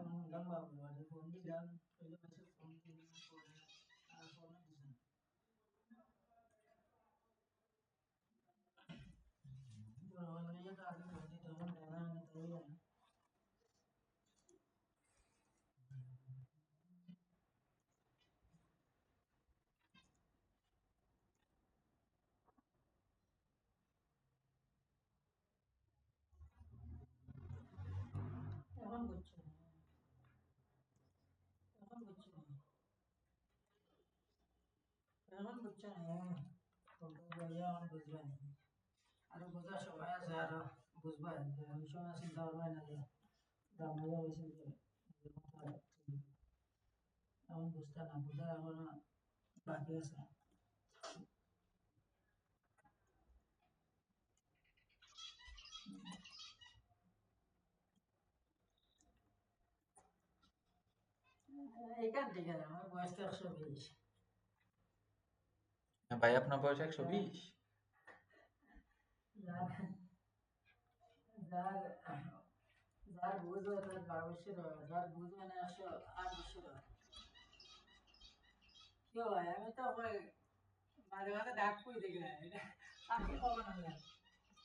Speaker 3: ভাই আপনার বয়স 120?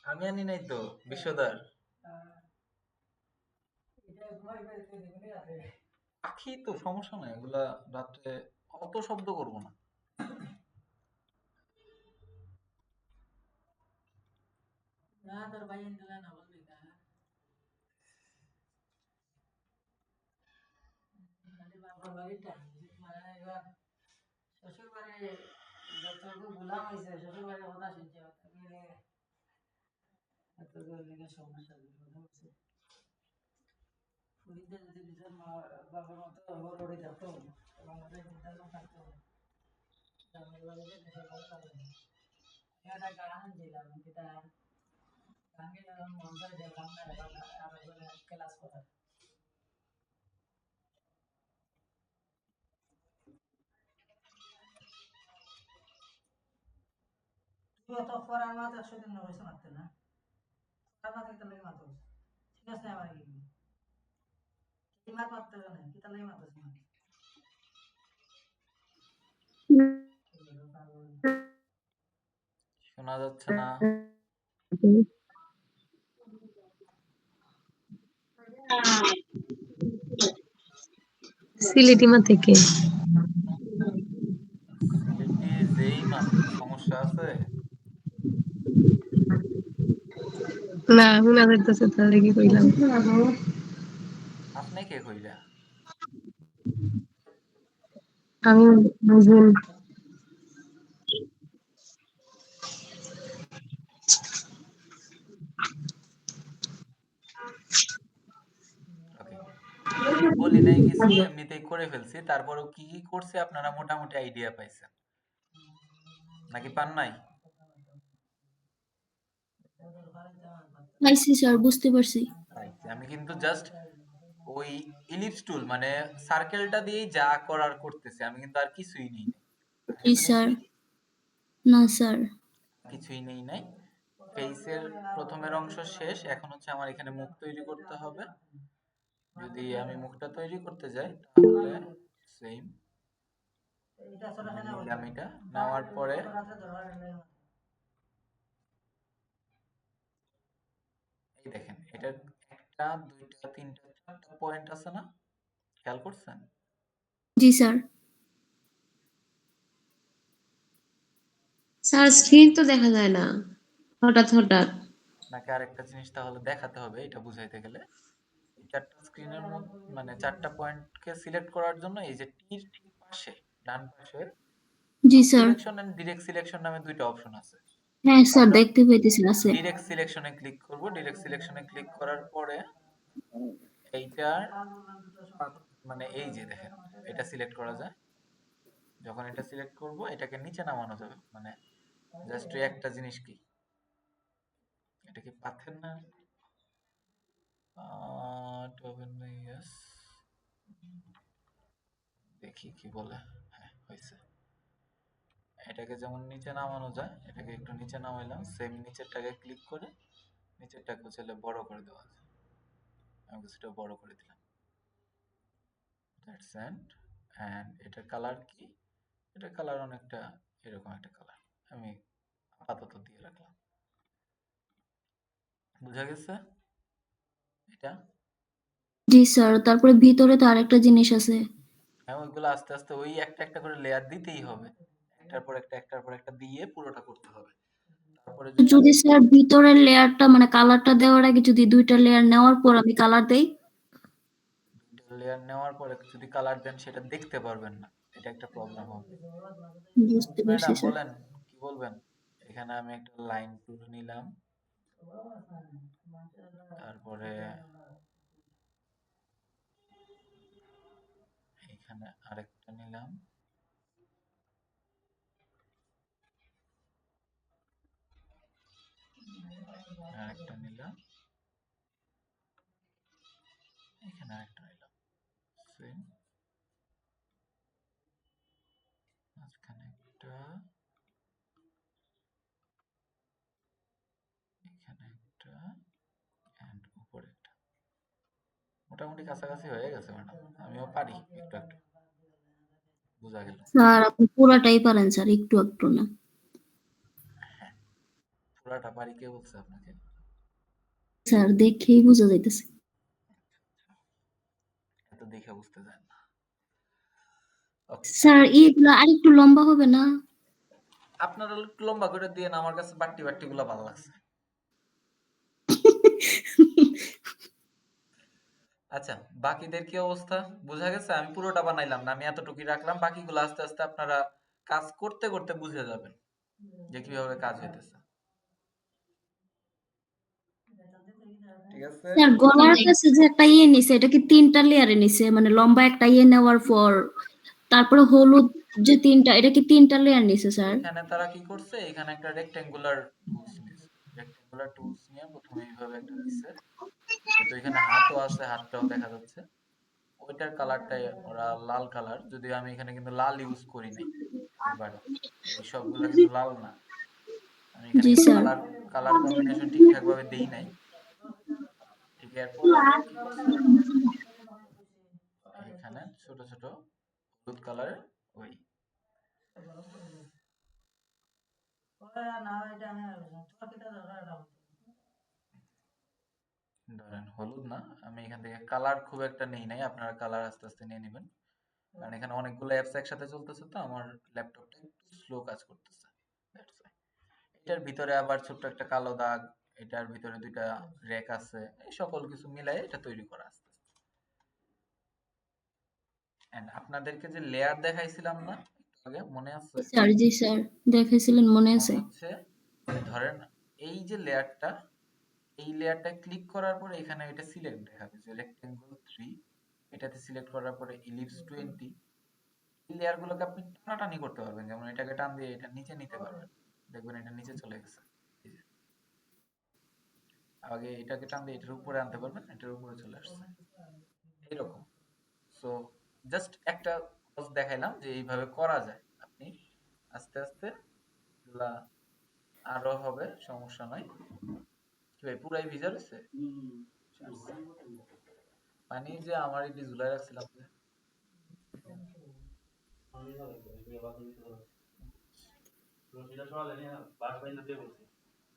Speaker 3: আমি আনি নাই তো, বিশ্বদার পাখি তো, সমস্যা নাই, এগুলা রাত্রে অত শব্দ করবো না। শোনা যাচ্ছে না।
Speaker 2: সিলেটিমা থেকে।
Speaker 3: সিলেটি যেই মাত্র, সমস্যা আছে?
Speaker 2: না, শোনা যাইতেছে, তাহলে কি কইলাম।
Speaker 3: আপনি কে কইরা?
Speaker 2: আমি বুঝুন।
Speaker 3: ওকে, আমি বলি নাই কিছু, এমনিতেই করে ফেলছি। তারপরেও কি কি করছে আপনারা মোটামুটি আইডিয়া পাইছেন নাকি পান নাই?
Speaker 6: পাইছি স্যার, বুঝতে পারছি।
Speaker 3: পাইছি। আমি কিন্তু জাস্ট ওই ইলিপস টুল মানে সার্কেলটা দিয়েই যা করার করতেছি, আমি কিন্তু আর কিছুই নেই নাই।
Speaker 6: জি স্যার। না স্যার।
Speaker 3: কিছুই নেই নাই। ফেসের প্রথমের অংশ শেষ, এখন হচ্ছে আমার এখানে মুখ তৈরি করতে হবে। যদি আমি মুখটা তৈরি করতে যাই তাহলে সেম নিলাম, এটা নেওয়ার পরে এই দেখেন, এটা একটা দুইটা তিনটা চারটা পয়েন্ট আছে না, খেয়াল করছেন?
Speaker 6: জি স্যার।
Speaker 7: স্যার স্ক্রিন তো দেখা যায় না হঠাৎ হঠাৎ।
Speaker 3: নাকি আরেকটা জিনিস তাহলে দেখাতে হবে এটা বুঝাইতে গেলে? এই 4টা স্ক্রিনের মধ্যে মানে 4টা পয়েন্টকে সিলেক্ট করার জন্য এই যে টির ঠিক পাশে ডান পাশে
Speaker 6: জি sir.
Speaker 3: Selection and direct selection নামে দুইটা অপশন আছে।
Speaker 6: হ্যাঁ স্যার,
Speaker 3: আমরা
Speaker 6: দেখতে পাইতেছি আছে।
Speaker 3: ডিরেক্ট সিলেকশনে ক্লিক করব। ডিরেক্ট সিলেকশনে ক্লিক করার পরে এইটার মানে এই যে দেখেন এটা সিলেক্ট করা যায়। যখন এটা সিলেক্ট করব এটাকে নিচে নামানো যাবে। মানে জাস্ট একটা জিনিস কি এটা কি পাচ্ছেন না? ইয়েস, দেখি কি বলে। হ্যাঁ হয়েছে। এটাকে যেমন নিচে নামানো যায় এটাকে একটু নিচে নামাইলাম, সেম নিচেরটাকে ক্লিক করে নিচেরটাকে চাইলে বড় করে দেওয়া যায়। আমি কিছুটা বড় করে দিলাম। দ্যাটস এন্ড এটার কালার কি? এটার কালার অনেকটা এরকম একটা কালার আমি আপাতত দিয়ে রাখলাম। বুঝা গেছে এটা?
Speaker 6: জি স্যার, তারপরে ভিতরে তো আরেকটা জিনিস আছে।
Speaker 3: হ্যাঁ ওইগুলো আস্তে আস্তে ওই একটা একটা করে লেয়ার দিতেই হবে। একটার পর একটা দিয়ে পুরোটা করতে হবে। তারপরে যদি
Speaker 6: যদি স্যার ভিতরের লেয়ারটা মানে কালারটা দেওয়ার আগে যদি 2টা লেয়ার নেওয়ার পর আমি কালার দেই,
Speaker 3: দুইটা লেয়ার নেওয়ার পরে যদি কালার দেন সেটা দেখতে পারবেন না, এটা একটা প্রবলেম হবে।
Speaker 6: বুঝতে পারছি
Speaker 3: ম্যাডাম
Speaker 6: স্যার।
Speaker 3: বলেন কি বলবেন? এখানে আমি একটা লাইন টুল নিলাম, তারপরে এখানে আরেকটা নিলাম, আরেকটা নিলাম, এখানে আরেকটা নিলাম, সেম মাঝখানে একটা, এখানে একটা এন্ড উপরে একটা। মোটামুটি কাছাকাছি হয়ে গেছে ম্যাডাম, আমিও পারি একটু একটু। বোঝা গেল?
Speaker 6: স্যার আপনি পুরাটাই পারেন স্যার, একটু একটু না।
Speaker 3: হ্যাঁ পুরাটা পারি কে বলছে আপনাকে?
Speaker 6: স্যার দেখেই বোঝা যাইতেছে।
Speaker 3: এত দেখে বুঝতে চান না। ওকে
Speaker 6: স্যার এইগুলো আরেকটু লম্বা হবে না?
Speaker 3: আপনারা একটু লম্বা করে দিয়ে আমার কাছে বাট্টি বাট্টি গুলো ভালো লাগছে। আচ্ছা বাকিদের কি অবস্থা বোঝা গেছে? আমি পুরোটা বানাইলাম না, আমি এতটুকুই রাখলাম, বাকিগুলো আস্তে আস্তে আপনারা কাজ করতে করতে বুঝে যাবেন যে কিভাবে কাজ হইতেছে। ঠিক আছে?
Speaker 6: স্যার গলার কাছে যে একটা ইয়ে নিছে, এটা কি 3টা লেয়ারে নিছে? মানে লম্বা একটা ইয়ে নেওয়ার পর তারপরে হলুদ যে 3টা, এটা কি 3টা লেয়ার নিছে স্যার?
Speaker 3: এখানে তারা কি করছে, এখানে একটা রেক্টেঙ্গুলার টুলস নিছে। রেক্টেঙ্গুলার টুলস নিয়ে প্রথমে এইভাবে একটা দিছে, তো এখানে হাতও আছে, হাতটাও দেখা যাচ্ছে। ওইটার কালারটাই ওরা লাল কালার, যদিও আমি এখানে কিন্তু লাল ইউজ করি নাই একবারও, এই সবগুলা কিন্তু লাল না। আমি এখানে
Speaker 6: জি
Speaker 3: কিন্তু
Speaker 6: স্যার।
Speaker 3: কালার কালার কম্বিনেশন ঠিকঠাক ভাবে দেই নাই। ঠিক এরপরে আবার কি করছে, এখানে ছোট ছোট হলুদ কালারের ওই ধরেন হলুদ না, আমি এখান থেকে কালার খুব একটা নেই নাই, আপনারা কালার আস্তে আস্তে নিয়ে নেবেন, কারণ এখানে অনেকগুলো অ্যাপস একসাথে চলতেছে তো আমার ল্যাপটপটা একটু স্লো কাজ করতেছে। That's why। এটার ভিতরে আবার ছোট্ট একটা কালো দাগ, এটার ভিতরে দুইটা রেক আছে, এই সকল কিছু মিলাই এটা তৈরি করা আস্তে আস্তে। এন্ড আপনাদেরকে যে লেয়ার দেখাইছিলাম না একটু আগে, মনে আছে?
Speaker 6: স্যার জি স্যার, দেখাইছিলেন মনে
Speaker 3: মনে
Speaker 6: আছে।
Speaker 3: হচ্ছে ধরেন এই যে লেয়ারটা, এই লেয়ারটা ক্লিক করার পরে এখানে এটা সিলেক্ট দেখাবে যে রেক্টেঙ্গল 3, এটাতে সিলেক্ট করার পরে ইলিপস 20, এই লেয়ার গুলোকে আপনি টানাটানি করতে পারবেন, যেমন এটাকে টান দিয়ে এটা নিচে নিতে পারবেন, দেখবেন এটা নিচে চলে গেছে। এই যে আগে এটাকে টান দিয়ে এটার উপরে আনতে পারবেন, এটার উপরে চলে আসছে এরকম। সো জাস্ট একটা কাজ দেখাইলাম যে এইভাবে করা যায়। আপনি আস্তে আস্তে এগুলা আরো হবে, সমস্যা নাই। কি ভাই পুরাই ভিজা রয়েছে? পানি যে আমার এটি ঝুলাই রাখছিলাম যে।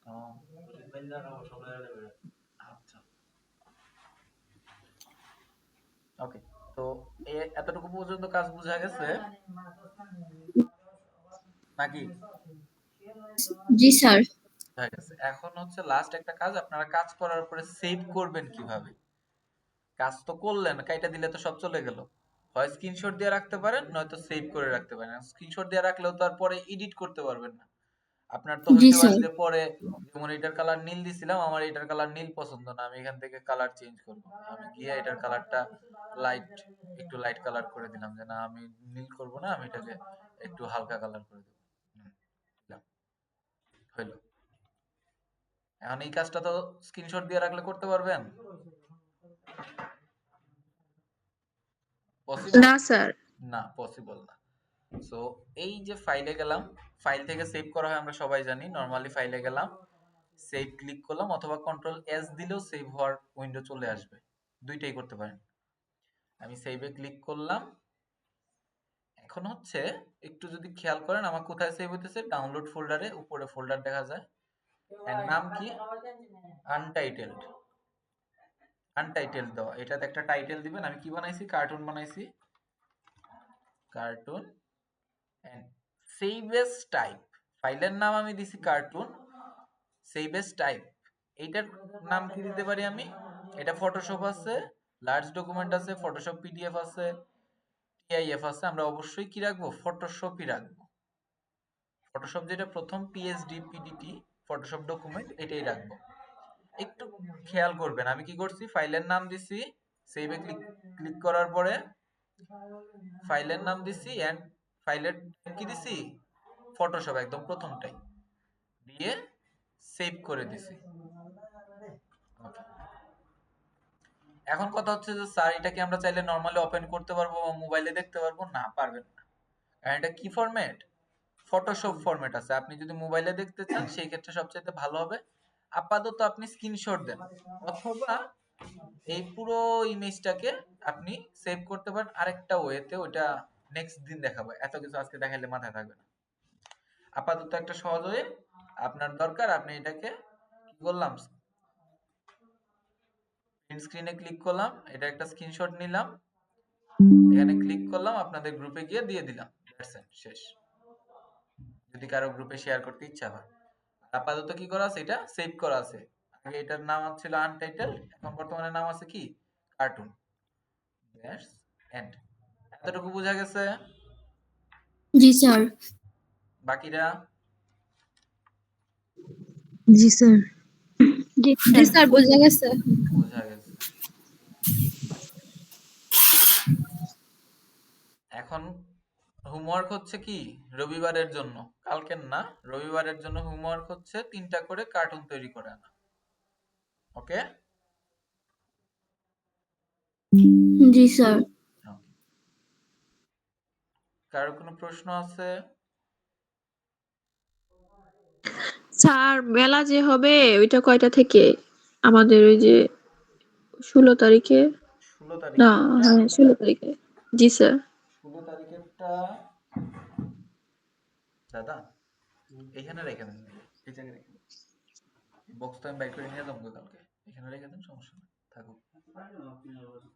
Speaker 3: ও, আচ্ছা ওকে। তো এতটুকু পর্যন্ত কাজ বোঝা গেছে নাকি?
Speaker 6: জি স্যার।
Speaker 3: হয়ে গেছে। এখন হচ্ছে লাস্ট একটা কাজ, আপনারা কাজ করার পরে সেভ করবেন কিভাবে। কাজ তো করলেন, কাইটা দিলে তো সব চলে গেল। হয় স্ক্রিনশট দিয়ে রাখতে পারেন, নয়তো সেভ করে রাখতে পারেন। স্ক্রিনশট দিয়ে রাখলেও তো আর পরে এডিট করতে পারবেন না। আপনার তো
Speaker 6: জি
Speaker 3: হইতে পারে
Speaker 6: স্যার।
Speaker 3: যে পরে, যেমন এটার কালার নীল দিছিলাম, আমার এটার কালার নীল পছন্দ না, আমি এখান থেকে কালার চেঞ্জ করব। আমি গিয়ে এটার কালারটা লাইট, একটু লাইট কালার করে দিলাম, যে না আমি নীল করব না, আমি এটাকে একটু হালকা কালার করে দেব। দিলাম, হইলো। এখন এই কাজটা তো স্ক্রিনশট দিয়ে রাখলে করতে পারবেন? পসিবল?
Speaker 4: না স্যার।
Speaker 3: না, পসিবল না। সো এই যে ফাইলে গেলাম, ফাইল থেকে সেভ করা হয় আমরা সবাই জানি। নরমালি ফাইলে গেলাম, সেভ ক্লিক করলাম, অথবা কন্ট্রোল এস দিলেও সেভ হওয়ার উইন্ডো চলে আসবে, দুইটাই করতে পারেন। আমি সেভে ক্লিক করলাম। এখন হচ্ছে একটু যদি খেয়াল করেন আমার কোথায় সেভ হইতেছে, ডাউনলোড ফোল্ডারে উপরে ফোল্ডার দেখা যায়, এর নাম কি, আনটাইটেলড। আনটাইটেলড দাও, এটাতে একটা টাইটেল দিবেন। আমি কি বানাইছি, কার্টুন বানাইছি, cartoon and save as type. ফাইলের নাম আমি দিছি কার্টুন, সেভ এস টাইপ। এইটার নাম কি দিতে পারি আমি, এটা ফটোশপ আছে, লার্জ ডকুমেন্ট আছে, ফটোশপ পিডিএফ আছে, টিআইএফ আছে। আমরা অবশ্যই কি রাখবো, ফটোশপই রাখবো। ফটোশপ যেটা প্রথম, পিএসডি পিডিটি ফটোশপ ডকুমেন্ট, এটাই রাখবো। একটু খেয়াল করবেন, আমি কি করছি, ফাইলের নাম দিছি, সেভে ক্লিক করার পরে ফাইলের নাম দিছি, এন্ড ফাইলের কি দিছি, ফটোশপ, একদম প্রথমটাই দিয়ে সেভ করে দিছি। ওকে, এখন কথা হচ্ছে যে স্যার এটা কি আমরা চাইলে নরমালি ওপেন করতে পারবো বা মোবাইলে দেখতে পারবো? না, পারবেন না। কারণ এটা কি ফরম্যাট, ফটোশপ ফরম্যাট আছে। আপনি যদি মোবাইলে দেখতে চান সেই ক্ষেত্রে সবচেয়ে ভালো হবে আপাতত আপনি স্ক্রিনশট দেন, অথবা এই পুরো ইমেজটাকে আপনি সেভ করতে পারেন আরেকটা ওয়েতে, ওটা নেক্সট দিন দেখাবো, এত কিছু আজকে দেখাইলে মাথায় থাকবে না। আপাতত একটা সহজ ওয়ে আপনার দরকার, আপনি এটাকে কি করলাম, প্রিন্ট স্ক্রিনে ক্লিক করলাম, এটা একটা স্ক্রিনশট নিলাম, এখানে ক্লিক করলাম, আপনাদের গ্রুপে গিয়ে দিয়ে দিলাম, দ্যাটস ইট, শেষ। যদি কারো গ্রুপে শেয়ার করতে ইচ্ছা হয়। আপাতত কি করা আছে, এটা সেভ করা আছে। আগে এটার নাম ছিল আনটাইটেলড, এখন বর্তমানে নাম আছে কি, কার্টুন। That's and. এতটুকু বোঝা গেছে?
Speaker 6: জি স্যার।
Speaker 3: বাকিরা?
Speaker 2: জি স্যার।
Speaker 7: জি স্যার বোঝা গেছে।
Speaker 3: বোঝা গেছে। এখন হোমওয়ার্ক হচ্ছে কি, রবিবারের জন্য, কালকের না, রবিবারের জন্য হোমওয়ার্ক হচ্ছে 3টা করে কার্টুন তৈরি করে আনা। ওকে?
Speaker 6: জি স্যার।
Speaker 3: কারো কোনো প্রশ্ন আছে?
Speaker 4: স্যার মেলা যে হবে ওইটা কয়টা থেকে? আমাদের ওই যে 16 তারিখে।
Speaker 3: 16
Speaker 4: না,
Speaker 3: তারিখে?
Speaker 4: হ্যাঁ 16 তারিখে। জি স্যার।
Speaker 3: 16 তারিখেরটা দাদা এখানে রেখে দেন, এই জায়গায় রেখে দেন। বক্সটা আমি বাইর করে নিয়ে যাবো কালকে, এখানে রেখে দেন, সমস্যা নেই, থাকুক।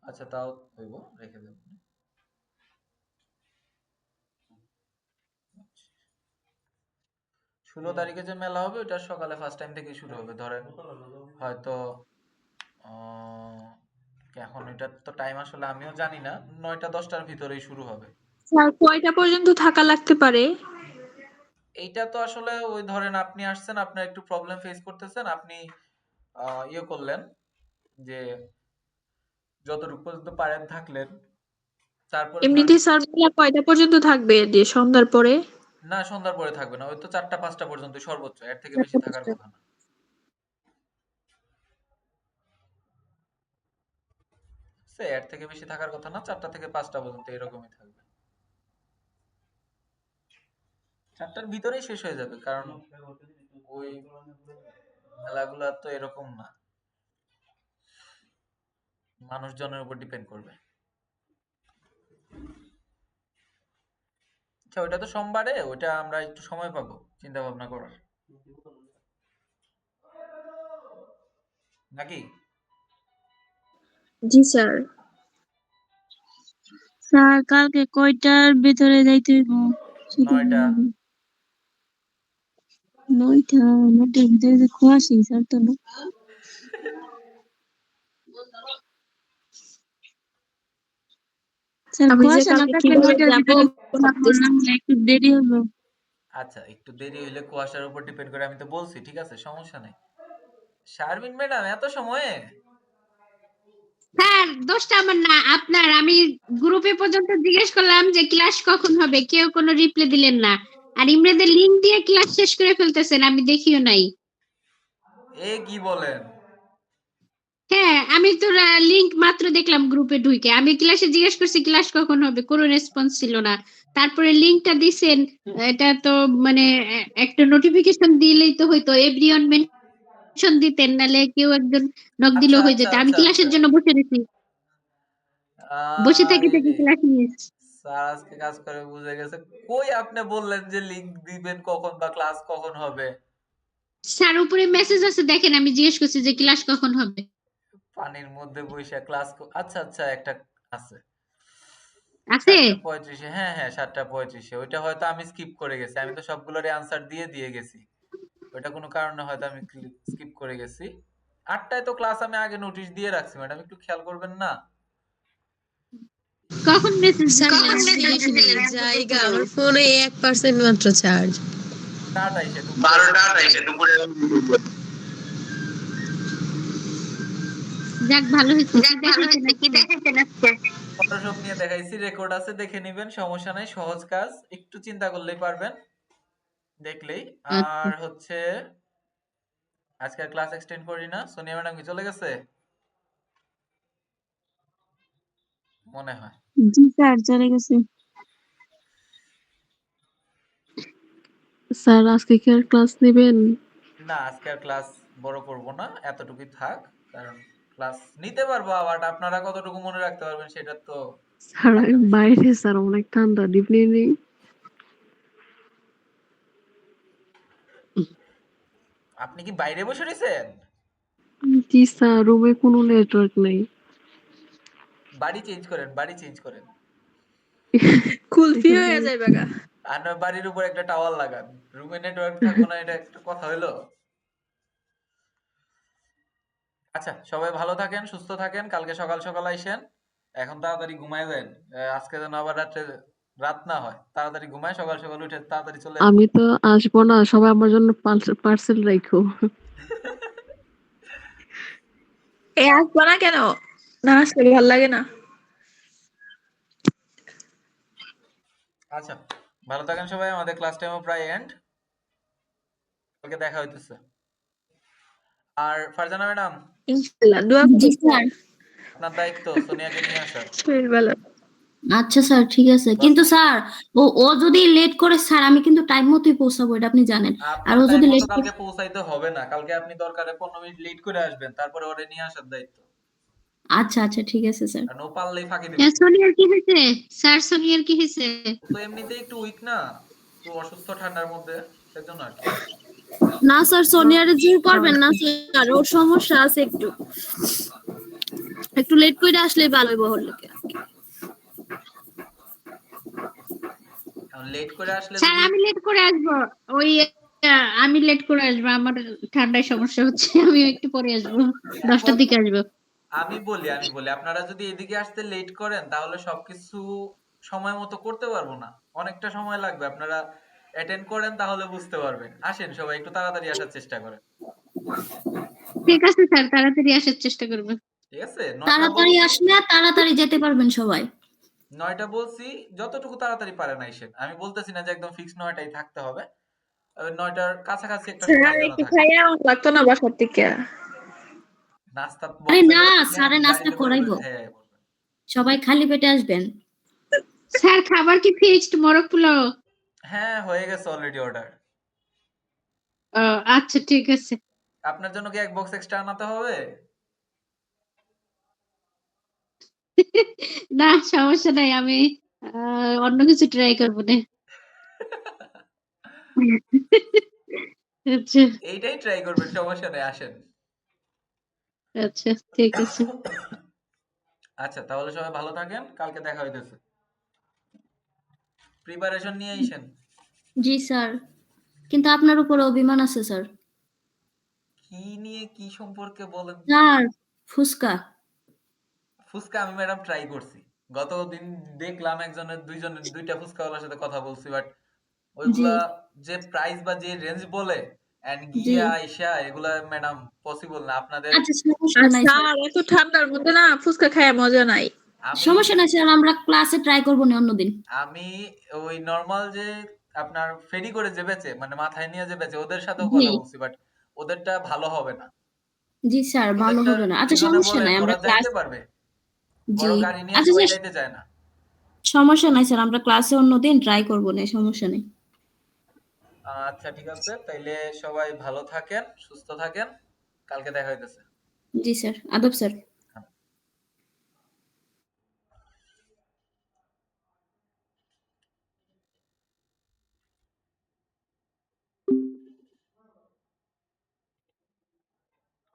Speaker 3: আচ্ছা তাও হইব, রেখে দেন। 16 তারিখে যে মেলা হবে ওটা সকালে ফার্স্ট টাইম থেকে শুরু হবে, ধরেন হয়তো এখন এটার তো টাইম আসলে আমিও জানি না, 9টা 10টার ভিতরেই শুরু হবে।
Speaker 4: স্যার কয়টা পর্যন্ত থাকা লাগতে পারে?
Speaker 3: এইটা তো আসলে ওই ধরেন আপনি আসছেন, আপনার একটু প্রবলেম ফেস করতেছেন, আপনি ইয়ে করলেন যে যতটুকু পর্যন্ত পারেন থাকলেন, তারপরে ধরেন
Speaker 4: এমনিতে স্যার মেলা কয়টা পর্যন্ত থাকবে, যে সন্ধ্যার পরে?
Speaker 3: না, সন্ধ্যার পরে থাকবে না, ওই তো 4টা 5টা পর্যন্ত সর্বোচ্চ, এর থেকে বেশি থাকার
Speaker 4: 4টা-5টা।
Speaker 3: কথা না। এর থেকে বেশি থাকার কথা না, 4টা থেকে 5টা পর্যন্ত এরকমই থাকবে। 4টার ভিতরেই শেষ হয়ে যাবে, কারণ ওই মেলাগুলা তো এরকম না, মানুষজনের উপর ডিপেন্ড করবে। আচ্ছা ওইটা তো সোমবারে, ওইটা আমরা একটু সময় পাবো চিন্তা ভাবনা করার, নাকি?
Speaker 4: জি স্যার।
Speaker 7: স্যার কালকে কয়টার ভিতরে যাইতে হইব?
Speaker 3: 9টা।
Speaker 7: নয়টা নয়টার ভিতরে যে কুয়াশা ছাড়তো না। স্যার
Speaker 4: আমি যে
Speaker 7: কুয়াশা না
Speaker 4: কালকে
Speaker 7: থাকলে
Speaker 4: কিভাবে
Speaker 7: নয়টার
Speaker 4: যাবো
Speaker 7: ভিতরে
Speaker 4: ভাবতেছি।
Speaker 7: বললাম যে একটু দেরি হলো।
Speaker 3: আচ্ছা, একটু দেরি হইলে কুয়াশার উপর ডিপেন্ড করে, আমি তো বলছি, ঠিক আছে, সমস্যা নেই। শারমিন ম্যাডাম, এত সময়ে?
Speaker 8: স্যার দোষটা আমার না, আপনার। আমি গ্রুপে পর্যন্ত জিজ্ঞেস করলাম যে ক্লাস কখন হবে, কেউ কোনো রিপ্লাই দিলেন না। আর ইমরাদের লিংক দিয়ে ক্লাস শেষ করে ফেলতেছেন, আমি দেখিও নাই।
Speaker 3: এ কি বলেন?
Speaker 8: হ্যাঁ, আমি তো লিংক মাত্র দেখলাম গ্রুপে ঢুকে। আমি ক্লাসে জিজ্ঞেস করছি ক্লাস কখন হবে, কোনো রেসপন্স ছিল না। তারপরে লিংকটা দিছেন, এটা তো মানে একটা নোটিফিকেশন দিলেই তো হইতো, এভরিওয়ান মেনশন দিতেন, নালে কেউ একজন নক
Speaker 3: আচ্ছা
Speaker 8: দিলেও হয়ে
Speaker 3: আচ্ছা
Speaker 8: যেত। আমি
Speaker 3: আচ্ছা আচ্ছা।
Speaker 8: ক্লাসের জন্য বসে রয়েছি, বসে থেকে
Speaker 3: আরে
Speaker 8: থেকে
Speaker 3: রে,
Speaker 8: ক্লাস নিয়েছি।
Speaker 3: স্যার আজকে কাজ করে বুঝে গেছে। কই আপনি বললেন যে লিংক দিবেন কখন বা ক্লাস কখন হবে?
Speaker 8: স্যার উপরে মেসেজ আছে দেখেন, আমি জিজ্ঞেস করছি যে ক্লাস কখন হবে।
Speaker 3: পানির মধ্যে বইসা ক্লাস, আচ্ছা আচ্ছা, একটা আছে
Speaker 8: আছে?
Speaker 3: 7:35। হ্যাঁ হ্যাঁ, 7:35। ওইটা হয়তো আমি স্কিপ করে গেছি, আমি তো সবগুলোরই আনসার দিয়ে দিয়ে গেছি। ওইটা কোনো কারণে হয়তো আমি স্কিপ করে গেছি। 8টায় তো ক্লাস আমি আগে নোটিশ দিয়ে রাখছি, ম্যাডাম একটু খেয়াল করবেন না?
Speaker 8: কখন মেসেজ
Speaker 2: স্যার
Speaker 8: দিছিলেন আমি তো
Speaker 2: মেসেজ
Speaker 8: দেখি নাই।
Speaker 2: জায়গা আমার ফোনে 1% মাত্র চার্জ।
Speaker 3: 12টা দুপুরে।
Speaker 8: যাক ভালো হয়েছে, কি দেখাইছেন আজকে?
Speaker 3: ফটোশপ নিয়ে দেখাইছি, রেকর্ড আছে, দেখে নিবেন, সমস্যা নাই, সহজ কাজ, একটু চিন্তা করলেই পারবেন, দেখলেই।
Speaker 8: আচ্ছা।
Speaker 3: আর হচ্ছে আজকে ক্লাস এক্সটেন্ড করি না, সোনিয়া ম্যাডাম কি চলে গেছে মনে হয়?
Speaker 7: জি স্যার চলে গেছে। স্যার আজকে কি আর ক্লাস নেবেন?
Speaker 3: না, আজকে আর ক্লাস বড় করব না, এতটুকুই থাক। কারণ ক্লাস নিতে পারবো, আবার আপনারা কতটুকু মনে রাখতে পারবেন সেটা তো
Speaker 7: স্যার
Speaker 3: দেখা
Speaker 7: আমি
Speaker 3: বিষয়।
Speaker 7: বাইরে, স্যার অনেক ঠান্ডা, ডিপ নিয়ে নেই।
Speaker 3: আপনি কি বাইরে বসে রয়েছেন?
Speaker 7: জি স্যার, রুমে কোনো নেটওয়ার্ক নেই।
Speaker 3: বাড়ি চেঞ্জ করেন, বাড়ি চেঞ্জ করেন।
Speaker 4: কুলফি হয়ে যায় বাগা।
Speaker 3: আর নয় বাড়ির উপর একটা টাওয়ার লাগান, রুমে নেটওয়ার্ক থাকবো না, এটা একটা কথা হইলো? আচ্ছা, সবাই ভালো থাকেন, সুস্থ থাকেন, কালকে সকাল সকাল আইসেন। এখন তাড়াতাড়ি ঘুমায় যান, আজকে যেন আবার রাত্রে রাত না হয়, তাড়াতাড়ি ঘুমায় সকাল সকাল উঠে তাড়াতাড়ি চলে আসবেন।
Speaker 7: আমি তো আসবো না, সবাই আমার জন্য পার্সেল রাখো।
Speaker 4: এ আসবো না কেন? না আসলে ভালো লাগে না।
Speaker 3: আচ্ছা, ভালো থাকেন সবাই, আমাদের ক্লাস টাইমও প্রায় এন্ড, কালকে দেখা হইতেছে। আর ফারজানা ম্যাডাম,
Speaker 4: ইনশাআল্লাহ দোয়া
Speaker 6: জি
Speaker 4: করো
Speaker 6: স্যার।
Speaker 3: আপনার দায়িত্ব সোনিয়াকে নিয়ে আসার।
Speaker 4: শরীর ভালো।
Speaker 6: আচ্ছা স্যার ঠিক আছে, কিন্তু স্যার ও ও যদি লেট করে স্যার, আমি কিন্তু টাইম মতোই পৌঁছাবো, এটা আপনি জানেন। আর
Speaker 3: আপনার
Speaker 6: ও
Speaker 3: টাইম
Speaker 6: যদি
Speaker 3: মতো
Speaker 6: লেট করে,
Speaker 3: কালকে পৌঁছাইতে হবে না, কালকে আপনি দরকারে 15 মিনিট লেট করে আসবেন, তারপরে ওরে নিয়ে আসার দায়িত্ব।
Speaker 6: আচ্ছা আচ্ছা ঠিক আছে স্যার।
Speaker 3: আর নো পারলেই ফাঁকি দিবেন।
Speaker 8: হ্যাঁ, সোনিয়ার কি হয়েছে? স্যার সোনিয়ার কি হয়েছে?
Speaker 3: ও তো এমনিতেই একটু উইক না, একটু অসুস্থ ঠান্ডার মধ্যে, সেজন্য আর কি।
Speaker 7: না স্যার, সোনিয়ারে জোর করবেন না স্যার, ওর সমস্যা আছে একটু, একটু লেট করে আসলেই ভালো হইব হল।
Speaker 3: এখন লেট করে আসলে
Speaker 8: স্যার
Speaker 3: যদি,
Speaker 8: আমি লেট করে আসবো। ওই আমি লেট করে আসবো, আমার ঠান্ডায় সমস্যা হচ্ছে। আমি একটু পরে আসবো, 10টার
Speaker 3: এখন
Speaker 8: দিকে আসবো।
Speaker 3: আমি বলি আপনারা যদি এদিকে আসতে লেট করেন তাহলে সবকিছু সময় মতো করতে পারবো না, অনেকটা সময় লাগবে। আপনারা অ্যাটেন্ড করেন তাহলে বুঝতে পারবেন। আসেন সবাই, একটু তাড়াতাড়ি আসার চেষ্টা করেন।
Speaker 8: ঠিক আছে স্যার, তাড়াতাড়ি আসার চেষ্টা করবো।
Speaker 3: ঠিক আছে, 9টা
Speaker 6: তাড়াতাড়ি
Speaker 3: বলছি,
Speaker 6: আসলে তাড়াতাড়ি যেতে পারবেন সবাই।
Speaker 3: 9টা বলছি, যতটুকু তাড়াতাড়ি পারেন আইসেন। আমি বলতেছি না যে একদম ফিক্স 9টাই থাকতে হবে, 9টার কাছাকাছি একটা
Speaker 4: স্যার
Speaker 3: সময়
Speaker 4: আমি
Speaker 3: যেন
Speaker 4: একটু
Speaker 3: থাকে।
Speaker 4: খাইয়া আমার লাগতো না বাসার থেকে।
Speaker 3: নাস্তা
Speaker 6: আরে
Speaker 3: বক্সে
Speaker 6: না,
Speaker 3: করে নিলেন,
Speaker 6: স্যারে নাস্তা
Speaker 3: গাড়িতে করে করে
Speaker 6: করাইবো,
Speaker 3: খেয়ে বলবেন।
Speaker 6: সবাই খালি পেটে আসবেন।
Speaker 8: স্যার খাবার কি ফিক্সড, মোরগ পোলাও?
Speaker 3: হ্যাঁ, হয়ে গেছে অলরেডি অর্ডার।
Speaker 8: আচ্ছা ঠিক আছে।
Speaker 3: আপনার জন্য কি এক বক্স এক্সট্রা আনাতে হবে?
Speaker 8: না সমস্যা নাই, আমি অন্য কিছু ট্রাই করবো না। আচ্ছা
Speaker 3: এইটাই ট্রাই করবেন, সমস্যা নেই, আসেন।
Speaker 8: আচ্ছা ঠিক আছে।
Speaker 3: আচ্ছা, তাহলে সবাই ভালো থাকেন, কালকে দেখা হইতেছে। প্রিপারেশন নিয়ে আইসেন।
Speaker 6: জি স্যার। কিন্তু আপনার উপরে অভিমান আছে স্যার।
Speaker 3: কি নিয়ে কি সম্পর্কে বলেন?
Speaker 6: স্যার ফুসকা।
Speaker 3: ফুচকা আমি ম্যাডাম ট্রাই করছি। গতদিন দেখলাম দুইটা ফুচকাওয়ালার সাথে কথা বলছি, বাট
Speaker 6: জি
Speaker 3: ওইগুলা যে প্রাইস বা যে রেঞ্জ বলে এন্ড
Speaker 6: জি
Speaker 3: গিয়া আইসা এগুলা ম্যাডাম পসিবল না। আপনাদের
Speaker 6: আচ্ছা সমস্যা
Speaker 4: আর
Speaker 6: নাই স্যার,
Speaker 4: স্যার এত ঠান্ডার মধ্যে না ফুচকা খায় মজা নাই।
Speaker 3: আমি
Speaker 6: সমস্যা নাই স্যার, আমরা ক্লাসে ট্রাই করবো না অন্যদিন।
Speaker 3: আমি ওই নরমাল যে আপনার ফেরি করে যে বেচে মানে মাথায় নিয়ে যে বেচে ওদের সাথেও
Speaker 6: জি
Speaker 3: কথা বলছি, বাট ওদেরটা ভালো হবে না।
Speaker 6: জি স্যার, ভালো
Speaker 3: ওদেরটা
Speaker 6: হবে না।
Speaker 3: কি
Speaker 6: আচ্ছা
Speaker 3: জন্য
Speaker 6: সমস্যা
Speaker 3: বলেন,
Speaker 6: নাই, আমরা
Speaker 3: ওরা
Speaker 6: ক্লাস
Speaker 3: যাইতে পারবে,
Speaker 6: জি
Speaker 3: বড় গাড়ি নিয়ে
Speaker 6: আচ্ছা
Speaker 3: সবাই
Speaker 6: স্যার,
Speaker 3: যাইতে চায় না।
Speaker 6: সমস্যা নাই স্যার, আমরা ক্লাসে অন্যদিন ট্রাই করবো না, সমস্যা নেই।
Speaker 3: আচ্ছা ঠিক আছে, তাইলে সবাই ভালো থাকেন, সুস্থ থাকেন, কালকে দেখা হইতেছে।
Speaker 6: জি স্যার, আদব স্যার।